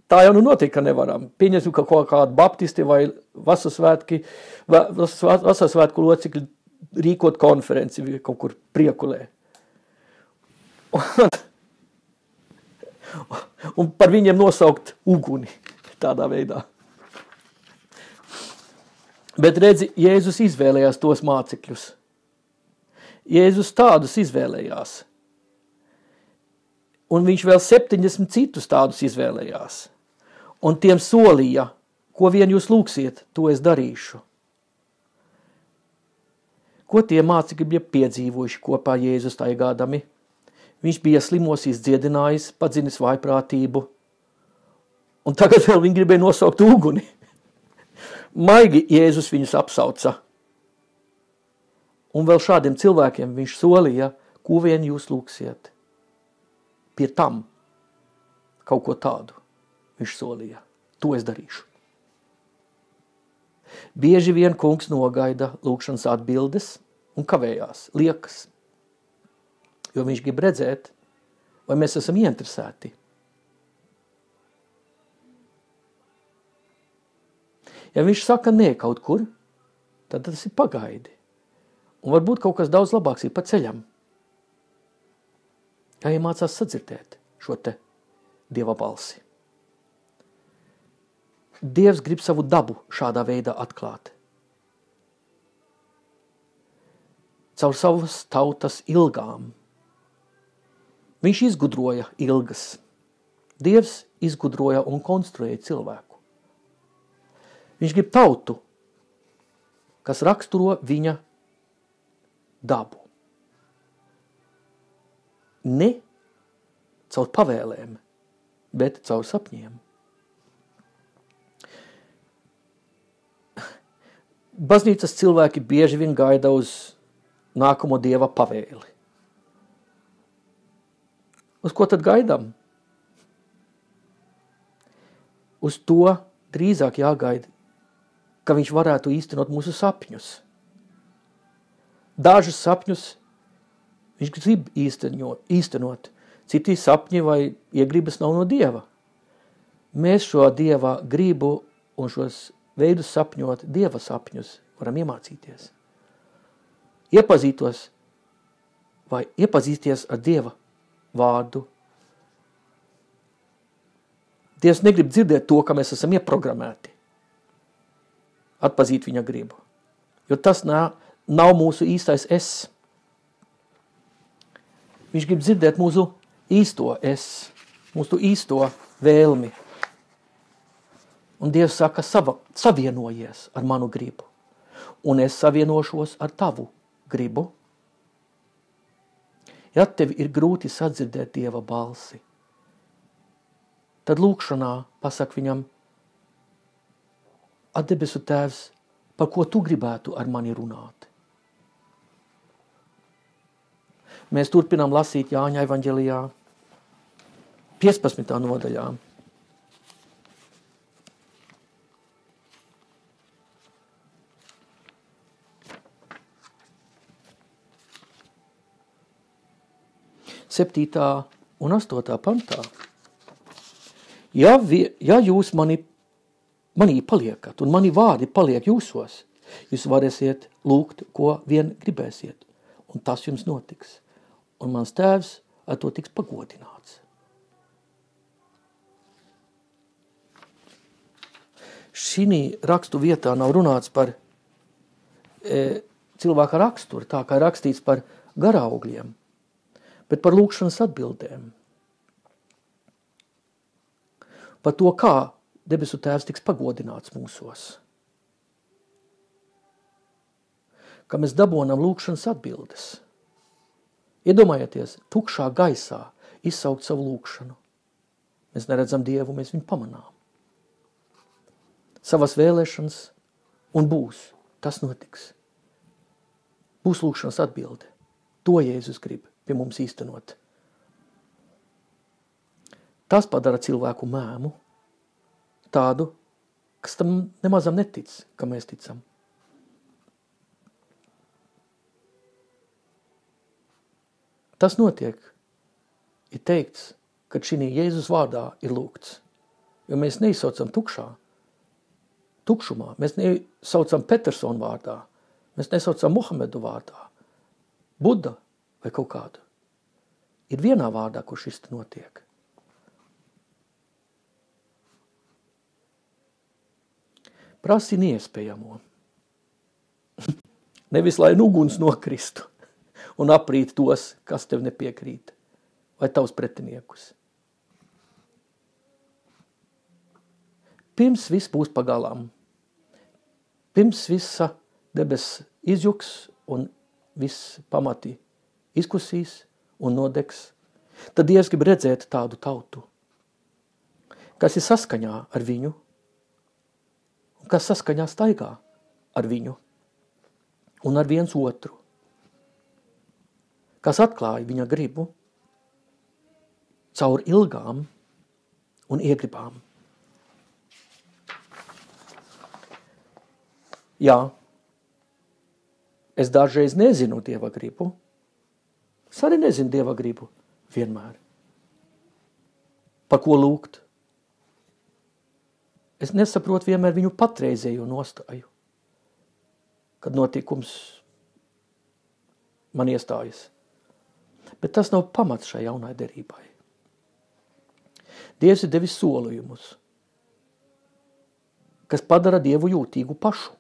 tā jau notiek, ka nevaram. Pieņemsim, ka kaut kādi baptisti vai vasarasvētku locekļi rīkot konferenci kaut kur priekulē. Un par viņiem nosaukt uguni tādā veidā. Bet redzi, Jēzus izvēlējās tos mācekļus. Jēzus tādus izvēlējās. Un viņš vēl 70 citus tādus izvēlējās. Un tiem solīja, ko vien jūs lūgsiet, to es darīšu. Ko tie mācekļi bija piedzīvojuši kopā Jēzus staigādami? Viņš bija slimos izdziedinājis, padzinis vājprātību. Un tagad vēl viņi gribēja nosaukt uguni. Maigi Jēzus viņus apsauca. Un vēl šādiem cilvēkiem viņš solīja, ko vien jūs lūgsiet. Pie tam kaut ko tādu viņš solīja. To es darīšu. Bieži vien kungs nogaida lūgšanas atbildes un kavējās, liekas, jo viņš grib redzēt, vai mēs esam ieinteresēti. Ja viņš saka nē kaut kur, tad tas ir pagaidi. Un varbūt kaut kas daudz labāks ir pa ceļam. Jāiemācās sadzirdēt šo te Dieva balsi. Dievs grib savu dabu šādā veidā atklāt. Caur savas tautas ilgām. Viņš izgudroja ilgas. Dievs izgudroja un konstruēja cilvēku. Viņš grib tautu, kas raksturo viņa dabu. Ne caur pavēlēm, bet caur sapņiem. Baznīcas cilvēki bieži vien gaida uz nākamo Dieva pavēli. Uz ko tad gaidām? Uz to drīzāk jāgaida, ka viņš varētu īstenot mūsu sapņus. Dažus sapņus viņš grib īstenot. Citi sapņi vai iegribas nav no Dieva. Mēs šo Dieva gribu un šos veidus sapņot, Dieva sapņus, varam iemācīties. Iepazīties ar Dieva vārdu. Dievs negrib dzirdēt to, ka mēs esam ieprogrammēti. Atpazīt viņa gribu. Jo tas nav mūsu īstais es. Viņš grib dzirdēt mūsu īsto es, mūsu īsto vēlmi. Un Dievs saka, savienojies ar manu gribu. Un es savienošos ar tavu gribu. Ja tev ir grūti sadzirdēt Dieva balsi, tad lūkšanā pasak viņam, debesu Tēvs, par ko tu gribētu ar mani runāt. Mēs turpinām lasīt Jāņa evaņģelijā 15. nodaļā. Septītā un 8. pantā. Ja jūs manī paliekat, un mani vārdi paliek jūsos, jūs varēsiet lūgt, ko vien gribēsiet, un tas jums notiks. Un mans Tēvs ar to tiks pagodināts. Šī rakstu vietā nav runāts par cilvēka raksturu, tā kā rakstīts par garaugļiem, bet par lūkšanas atbildēm. Par to, kā debesu Tēvs tiks pagodināts mūsos. Ka mēs dabonam lūkšanas atbildes. Iedomājieties, tukšā gaisā izsaukt savu lūkšanu. Mēs neredzam Dievu, mēs viņu pamanām. Savas vēlēšanas un būs. Tas notiks. Būs lūkšanas atbilde. To Jēzus grib pie mums īstenot. Tas padara cilvēku mēmu, tādu, kas tam nemazam netic, ka mēs ticam. Tas notiek, ir teikts, kad šī Jēzus vārdā ir lūgts. Jo mēs neizsaucam tukšumā, mēs neizsaucam Petersonu vārdā, mēs nesaucam Muhamedu vārdā, Buda vai kaut kādu. Ir vienā vārdā, kur šis notiek. Prasi neiespējamo. Nevis, lai uguns nokristu un aprīt tos, kas tev nepiekrīt, vai tavs pretiniekus. Pirms viss būs pagalām, pirms visa debes izjuks un viss pamati izkusīs un nodegs, tad Dievs grib redzēt tādu tautu, kas ir saskaņā ar viņu, un kas saskaņā staigā ar viņu un ar viens otru, kas atklāja viņa gribu caur ilgām un iegribām. Jā, es dažreiz nezinu Dieva gribu. Es arī nezinu Dieva gribu vienmēr. Par ko lūgt? Es nesaprotu vienmēr viņu patreizējo nostāju, kad notikums man iestājas. Bet tas nav pamats šai jaunai derībai. Dievs ir devis solījumus, kas padara Dievu jūtīgu pašu,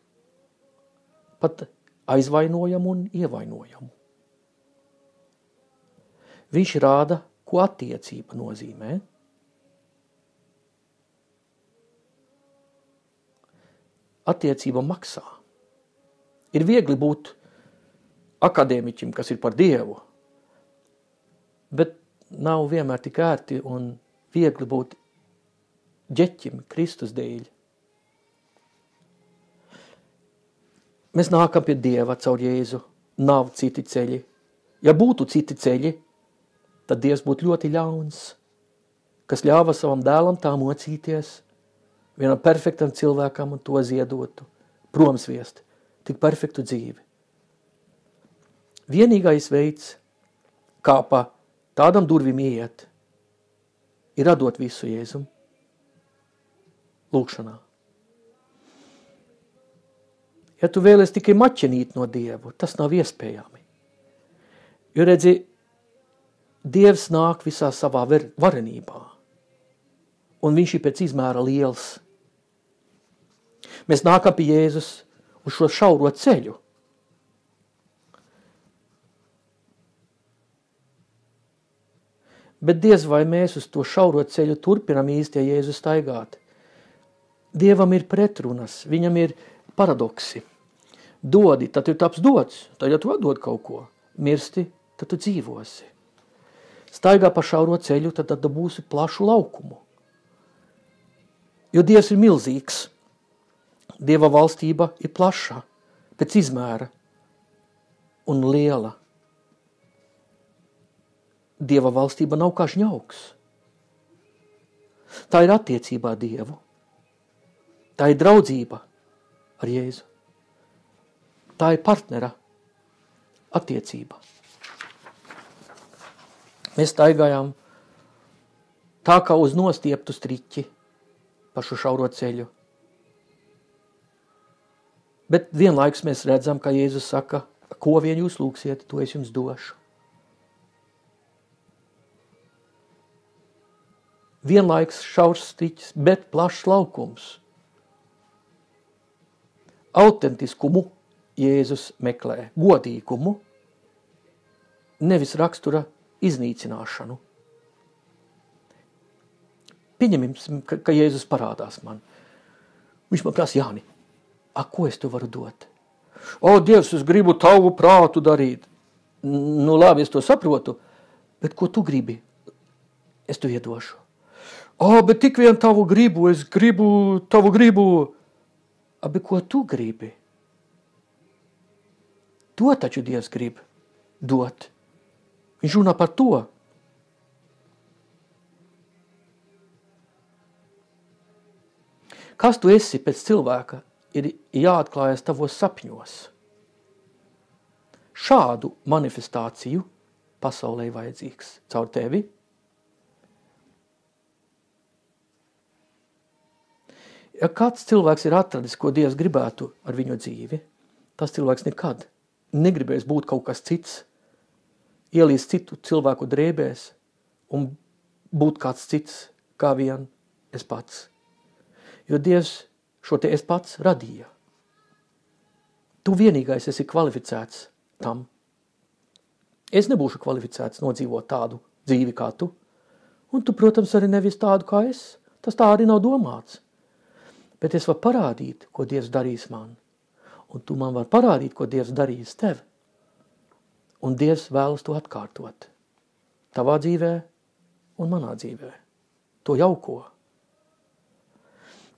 pat aizvainojamu un ievainojamu. Viņš rāda, ko attiecība nozīmē. Attiecība maksā. Ir viegli būt akadēmiķim, kas ir par Dievu, bet nav vienmēr tik ērti un viegli būt ģeķim Kristus dēļ. Mēs nākam pie Dieva caur Jēzu. Nav citi ceļi. Ja būtu citi ceļi, tad Dievs būtu ļoti ļauns, kas ļāva savam dēlam tā mocīties, vienam perfektam cilvēkam un to ziedotu, promsviest, tik perfektu dzīvi. Vienīgais veids, kā pa tādam durvim iet, ir atdot visu Jēzum lūkšanā. Ja tu vēlies tikai maķenīt no Dievu, tas nav iespējami. Jo redzi, Dievs nāk visā savā varenībā, un viņš ir pēc izmēra liels. Mēs nākam pie Jēzus uz šo šauro ceļu. Bet diez vai mēs uz to šauro ceļu turpinam īstie Jēzu staigāt. Dievam ir pretrunas, viņam ir paradoksi. Dodi, tad tu taps dots, tad ja tu atdod kaut ko. Mirsti, tad tu dzīvosi. staigā pa šauro ceļu, tad dabūsi plašu laukumu. Jo Dievs ir milzīgs. Dieva valstība ir plaša, pēc izmēra un liela. Dieva valstība nav kā žņauks. Tā ir attiecībā ar Dievu. Tā ir draudzība ar Jēzu. Tā ir partnera attiecība. Mēs staigājām tā kā uz nostieptu striķi pa šo šauro ceļu. Bet vienlaikus mēs redzam, ka Jēzus saka, ko vien jūs lūksiet, to es jums došu. Vienlaikus šaurs striķis, bet plašs laukums. Autentiskumu Jēzus meklē, godīgumu, nevis rakstura iznīcināšanu. Pieņemsim, ka Jēzus parādās man. Viņš man prasa, Jāni, ko es tu varu dot? Dievs, es gribu tavu prātu darīt. Nu labi, es to saprotu, bet ko tu gribi? Es tu iedošu. Bet tik vien tavu gribu, es gribu tavu gribu. Bet ko tu gribi? To taču Dievs grib dot. Viņš runā par to. Kas tu esi pēc cilvēka, ir jāatklājas tavos sapņos. Šādu manifestāciju pasaulē vajadzīgs caur tevi. Ja kāds cilvēks ir atradis, ko Dievs gribētu ar viņu dzīvi, tas cilvēks nekad negribēs būt kaut kas cits, ielīst citu cilvēku drēbēs un būt kāds cits, kā vien es pats. Jo Dievs šo te es pats radīja. Tu vienīgais esi kvalificēts tam. Es nebūšu kvalificēts nodzīvot tādu dzīvi kā tu, un tu, protams, arī nevis tādu kā es. Tas tā arī nav domāts. Bet es varu parādīt, ko Dievs darīs man. Un tu man var parādīt, ko Dievs darīs tev. Un Dievs vēlas to atkārtot. Tavā dzīvē un manā dzīvē. To jauko.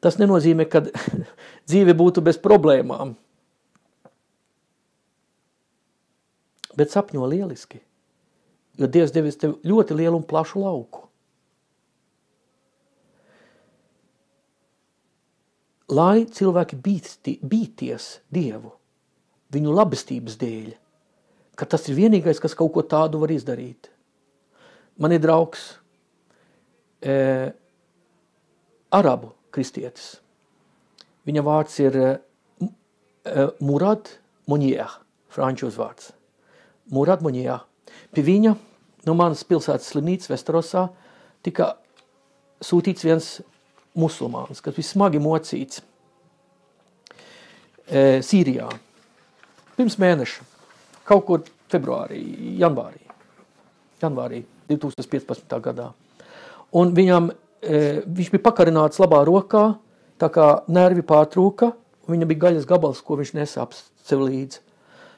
Tas nenozīmē, ka dzīve būtu bez problēmām. Bet sapņo lieliski. Jo Dievs devis tev ļoti lielu un plašu lauku. Lai cilvēki bīties Dievu, viņu labestības dēļ, ka tas ir vienīgais, kas kaut ko tādu var izdarīt. Man ir draugs, arabu kristietis. Viņa vārds ir Murad Monjēh, franču uzvārds. Murad Monjēh. Pie viņa, no manas pilsētas slimnīcas Vesterosā, tika sūtīts viens musulmāns, kas bija smagi mocīts Sīrijā. Pirms mēneša, kaut kur janvārī 2015. gadā. Un viņš bija pakarināts labā rokā, tā kā nervi pārtrūka, un viņa bija gaļas gabals, ko viņš nesa ap sev līdzi.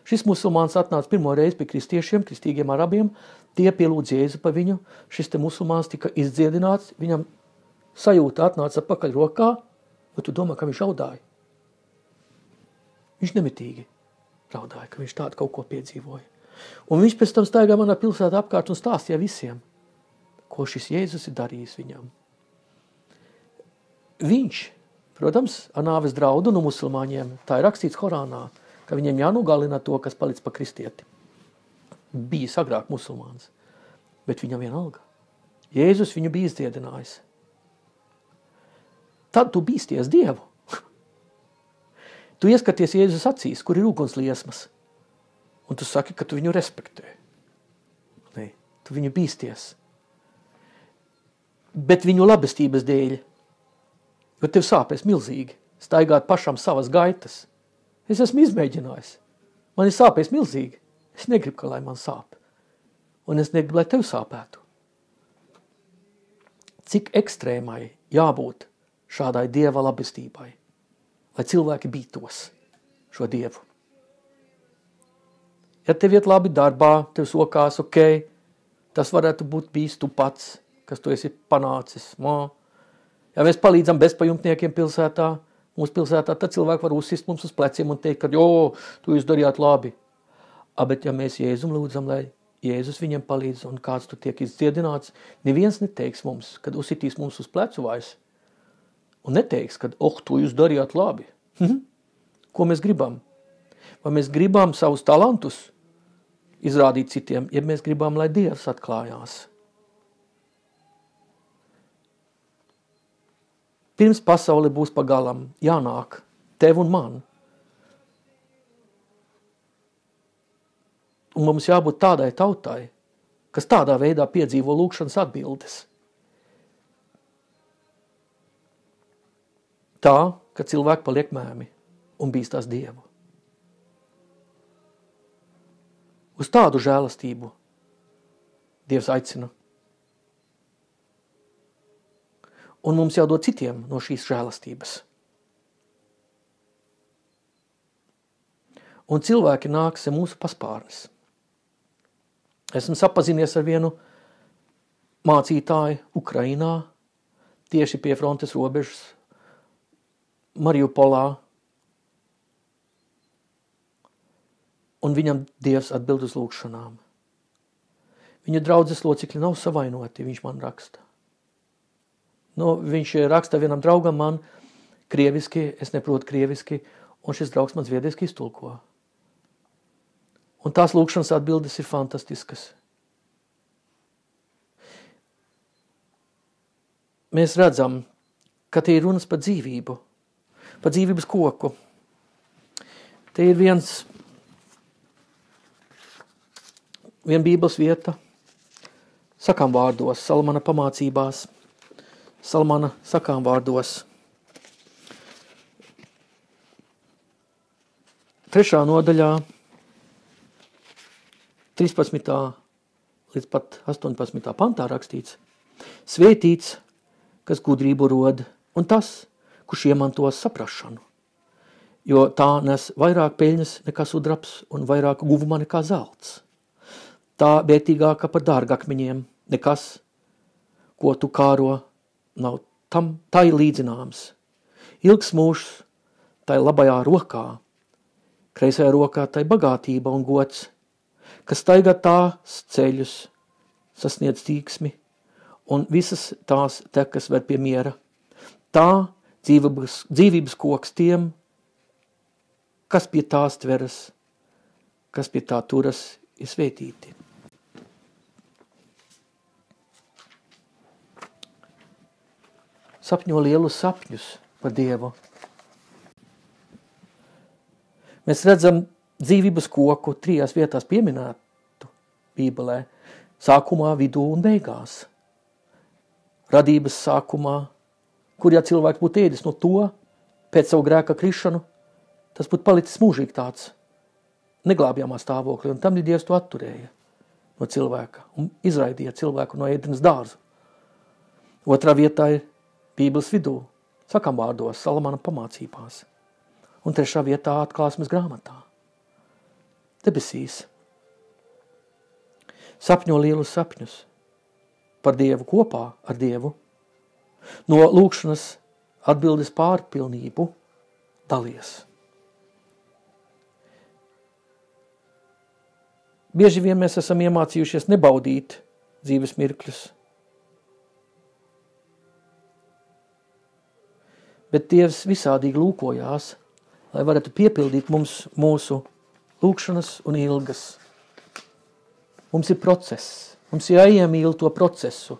Šis musulmāns atnāca pirmo reizi pie kristiešiem, kristīgiem arabiem, tie pielūdz Jēzu pa viņu, šis te musulmāns tika izdziedināts, viņam sajūta atnāca atpakaļ rokā, bet tu domā, ka viņš raudāja. Viņš nemitīgi raudāja, ka viņš tādu kaut ko piedzīvoja. Un viņš pēc tam staigā manā pilsētā apkārt un stāstīja visiem, ko šis Jēzus ir darījis viņam. Viņš, protams, ar nāves draudu no musulmaņiem, tā ir rakstīts Korānā, ka viņiem jānogalina to, kas palic pa kristieti. Bija agrāk musulmāns, bet viņam vienalga. Jēzus viņu bija izdziedinājis. Tad tu bīsties Dievu. Tu ieskaties Jēzus acīs, kur ir ugunsliesmas, un tu saki, ka tu viņu respektē. Ne, tu viņu bīsties. Bet viņu labestības dēļ, jo tev sāpēs milzīgi, staigāt pašam savas gaitas. Es esmu izmēģinājis. Man ir sāpēs milzīgi. Es negribu, ka lai man sāp. Un es negribu, lai tev sāpētu. Cik ekstrēmai jābūt šādai Dieva labestībai, lai cilvēki bītos šo Dievu. Ja tev iet labi darbā, tev sokās ok, Tas varētu būt bijis tu pats, kas tu esi panācis. Ja mēs palīdzam bezpajumtniekiem pilsētā, mūsu pilsētā, tad cilvēki var uzsist mums uz pleciem un teikt, ka tu jūs darījāt labi. Bet ja mēs Jēzum lūdzam, lai Jēzus viņam palīdz un kāds tu tiek izdziedināts, neviens neteiks mums, kad uzsitīs mums uz plecu vairs. Un neteiks, ka, tu jūs darījāt labi. Ko mēs gribam? Vai mēs gribam savus talantus izrādīt citiem, ja mēs gribam, lai Dievs atklājās? Pirms pasauli būs pagalam, jānāk tev un man. Un mums jābūt tādai tautai, kas tādā veidā piedzīvo lūkšanas atbildes. Tā, ka cilvēki paliek mēmi un bīstās Dievu. Uz tādu žēlastību Dievs aicina. Un mums jādod citiem no šīs žēlastības. Un cilvēki nāks mūsu paspārnes. Esmu sapazinies ar vienu mācītāju Ukrainā, tieši pie frontes robežas, Mariupolā. Un viņam Dievs atbild uz lūkšanām. Viņa draudzes locekļi nav savainoti, viņš man raksta. Viņš raksta vienam draugam man krieviski, es neprotu krieviski, un šis draugs man zviedriski iztulko. Un tās lūkšanas atbildes ir fantastiskas. Mēs redzam, ka te ir runas par dzīvību, par dzīvības koku. Te ir viena bībeles vieta, sakām vārdos, Salamana pamācībās, Salamana sakām vārdos. 3. nodaļā, 13. līdz pat 18. pantā rakstīts: Svētīts, kas gudrību rod, un tas, kurš iemantos saprašanu, jo tā nes vairāk peļņas nekā sudrabs un vairāk guvuma nekā zelts. Tā vērtīgāka par dārgakmeņiem, nekas, ko tu kāro, nav tam tai līdzināms. Ilgs mūžs tai labajā rokā, kreisajā rokā tai bagātība un gods, kas staigā tās ceļus, sasniedz tīksmi, un visas tās tekas ved pie miera. Tā dzīvības koks tiem, kas pie tās tveras, kas pie tā turas, ir svētīti. Sapņo lielus sapņus par Dievu. Mēs redzam dzīvības koku 3 vietās pieminētu Bībelē. Sākumā, vidū un beigās. Radības sākumā, kur ja cilvēks būtu ēdis no to, pēc savu grēka krišanu, tas būtu palicis mūžīgi tāds neglābjamā stāvoklī, un tam Dievs to atturēja no cilvēka un izraidīja cilvēku no ēdenes dārzu. 2. vietā ir Bībeles vidū, sakām vārdos, Salamana pamācībās, un 3. vietā atklāsmes grāmatā, debesīs. Sapņo lielus sapņus par Dievu kopā ar Dievu, no lūkšanas atbildes pārpilnību dalies. Bieži vien mēs esam iemācījušies nebaudīt dzīves mirkļus, bet Dievs visādīgi lūkojās, lai varētu piepildīt mums mūsu lūkšanas un ilgas. Mums ir process, mums ir jāiemīl to procesu.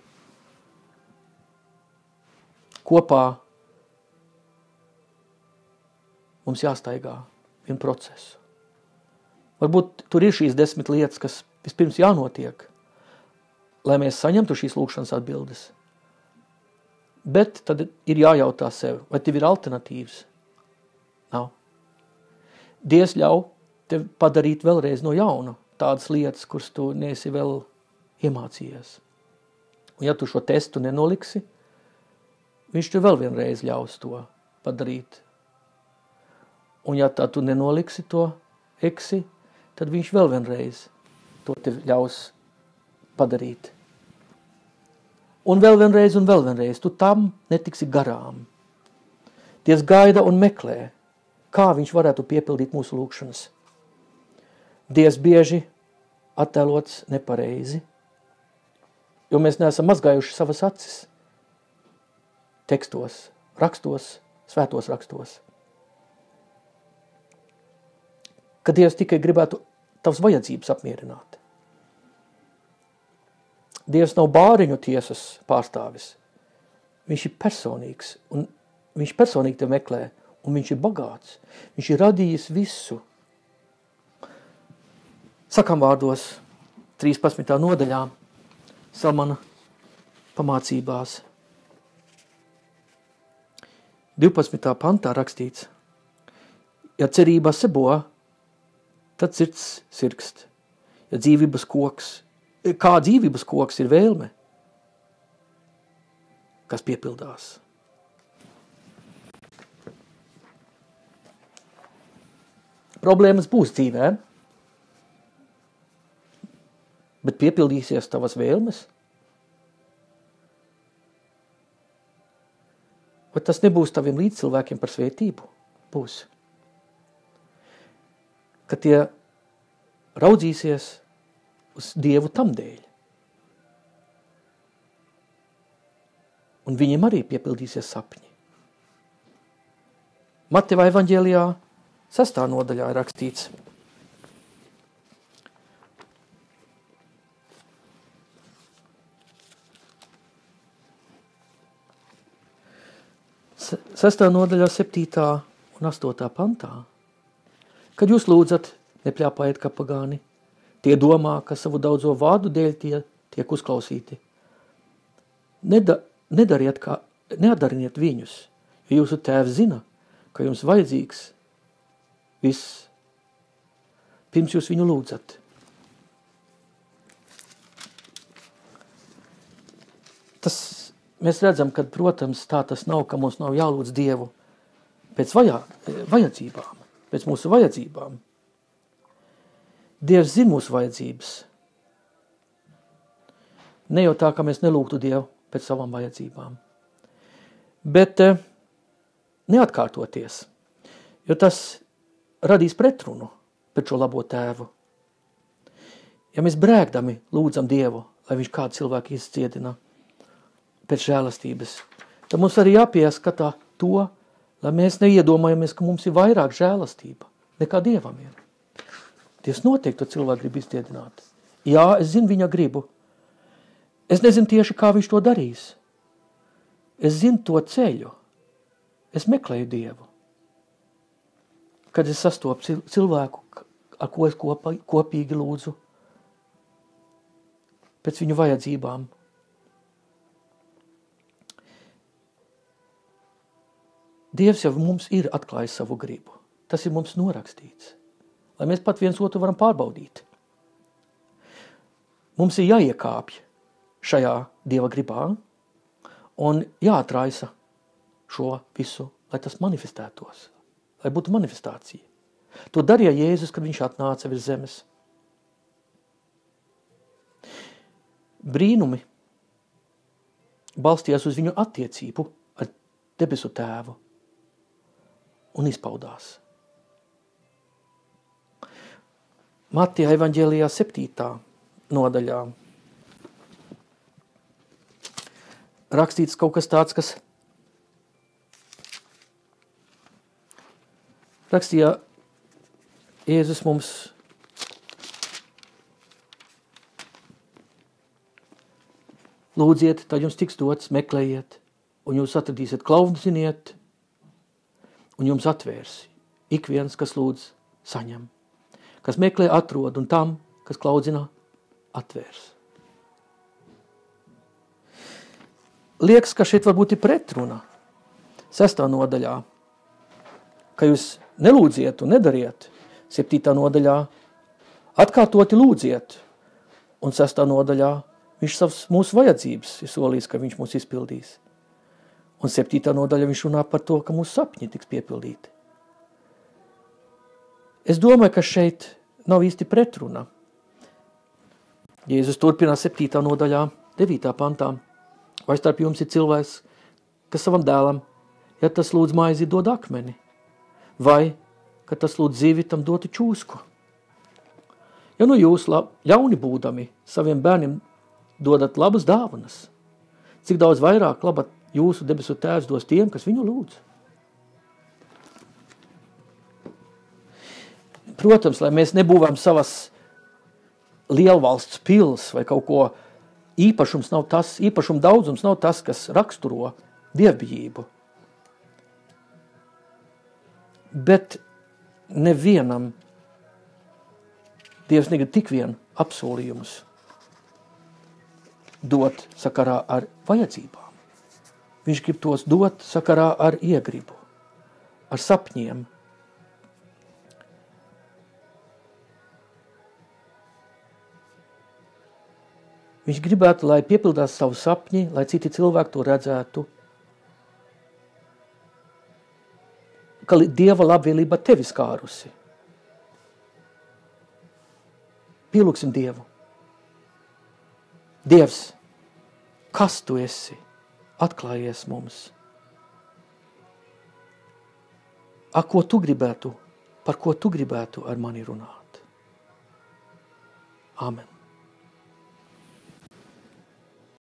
Kopā mums jāstaigā vienu procesu. Varbūt tur ir šīs 10 lietas, kas vispirms jānotiek, lai mēs saņemtu šīs lūkšanas atbildes. Bet tad ir jājautā sev, vai tev ir alternatīvas? Nav. Dievs ļauj tev padarīt vēlreiz no jauna tādas lietas, kuras tu neesi vēl iemācījies. Un ja tu šo testu nenoliksi, viņš tev vēl vienreiz ļaus to padarīt. Un ja tā tu nenoliksi to eksi, tad viņš vēl vienreiz to tev ļaus padarīt. Un vēl vienreiz, tu tam netiksi garām. Dievs gaida un meklē, kā viņš varētu piepildīt mūsu lūkšanas. Dievs bieži attēlots nepareizi, jo mēs neesam mazgājuši savas acis tekstos, rakstos, svētos rakstos. Ka Dievs tikai gribētu tavas vajadzības apmierināt. Dievs nav bāriņu tiesas pārstāvis. Viņš ir personīgs, un viņš personīgi te meklē, un viņš ir bagāts. Viņš ir radījis visu. Sakam vārdos 13. nodaļā Salmana pamācībās. 12. pantā rakstīts: ja cerība sebo, tad sirds sirkst. Ja dzīvības koks, kā dzīvības koks ir vēlme, kas piepildās. Problēmas būs dzīvē, bet piepildīsies tavas vēlmes. Vai tas nebūs taviem līdzcilvēkiem par svētību? Būs. Ka tie raudzīsies uz Dievu tam dēļ. Un viņiem arī piepildīsies sapņi. Mateva evaņģēlijā 6. nodaļā ir rakstīts: Sestā nodaļā 7. un 8. pantā. Kad jūs lūdzat, nepļāpājiet kā pagāni. Tie domā, ka savu daudzo vārdu dēļ tie tiek uzklausīti. Nedariniet viņus, jo jūsu tēvs zina, ka jums vajadzīgs viss, pirms jūs viņu lūdzat. Tas mēs redzam, ka, protams, tā tas nav, ka mums nav jālūdz Dievu pēc vajadzībām, pēc mūsu vajadzībām. Dievs zina mūsu vajadzības. Ne jau tā, ka mēs nelūgtu Dievu pēc savām vajadzībām. Bet neatkārtoties, jo tas radīs pretrunu pret šo labo tēvu. Ja mēs brēkdami lūdzam Dievu, lai viņš kādu cilvēku izciedina pēc žēlastības, tad mums arī jāpieskatā to, lai mēs neiedomājamies, ka mums ir vairāk žēlastība nekā Dievam ir. Dievs noteikti to cilvēku grib izciedināt. Jā, es zinu viņa gribu. Es nezinu tieši, kā viņš to darīs. Es zinu to ceļu. Es meklēju Dievu. Kad es sastopu cilvēku, ar ko es kopīgi lūdzu pēc viņu vajadzībām. Dievs jau mums ir atklājis savu gribu. Tas ir mums norakstīts, lai mēs pat viens otru varam pārbaudīt. Mums ir jāiekāpj šajā Dieva gribā un jāatraisa šo visu, lai tas manifestētos, lai būtu manifestācija. To darīja Jēzus, kad viņš atnāca virs zemes. Brīnumi balstījās uz viņu attiecību ar debesu tēvu un izpaudās. Mateja evaņģēlijā 7. nodaļā rakstīts kaut kas tāds, kas rakstīja Jēzus mums lūdziet, tad jums tiks dots, meklējiet, un jūs atradīsiet, klaudziniet, un jums atvērs. Ik viens, kas lūdz, saņem. Kas meklē, atrod, un tam, kas klaudzina, atvērs. Liekas, ka šeit varbūt ir pretruna 6. nodaļā, ka jūs nelūdziet un nedariet. 7. nodaļā atkārtoti lūdziet, un 6. nodaļā viņš savas mūsu vajadzības ir solījis, ka viņš mūs izpildīs. Un 7. nodaļā viņš runā par to, ka mūsu sapņi tiks piepildīti. Es domāju, ka šeit nav īsti pretruna. Jēzus turpina 7. nodaļā, 9. pantā. Vai starp jums ir cilvēks, kas savam dēlam, ja tas lūdz maizi, dod akmeni? Vai, ka tas lūdz zivi, tam dotu čūsku? Ja nu jūs ļauni būdami saviem bērniem dodat labas dāvanas, cik daudz vairāk labat jūsu debesu tēvs dos tiem, kas viņu lūdz? Protams, lai mēs nebūvām savas lielvalsts pils vai kaut ko, īpašuma daudzums nav tas, kas raksturo dievbijību. Bet nevienam Dievs negrib tik vien apsolījumus dot sakarā ar vajadzībām. Viņš grib tos dot sakarā ar iegribu, ar sapņiem. Viņš gribētu, lai piepildās savu sapņi, lai citi cilvēki to redzētu, ka Dieva labvēlība tevi skārusi. Pielūksim Dievu. Dievs, kas tu esi? Atklājies mums. Ko tu gribētu, par ko tu gribētu ar mani runāt? Amen.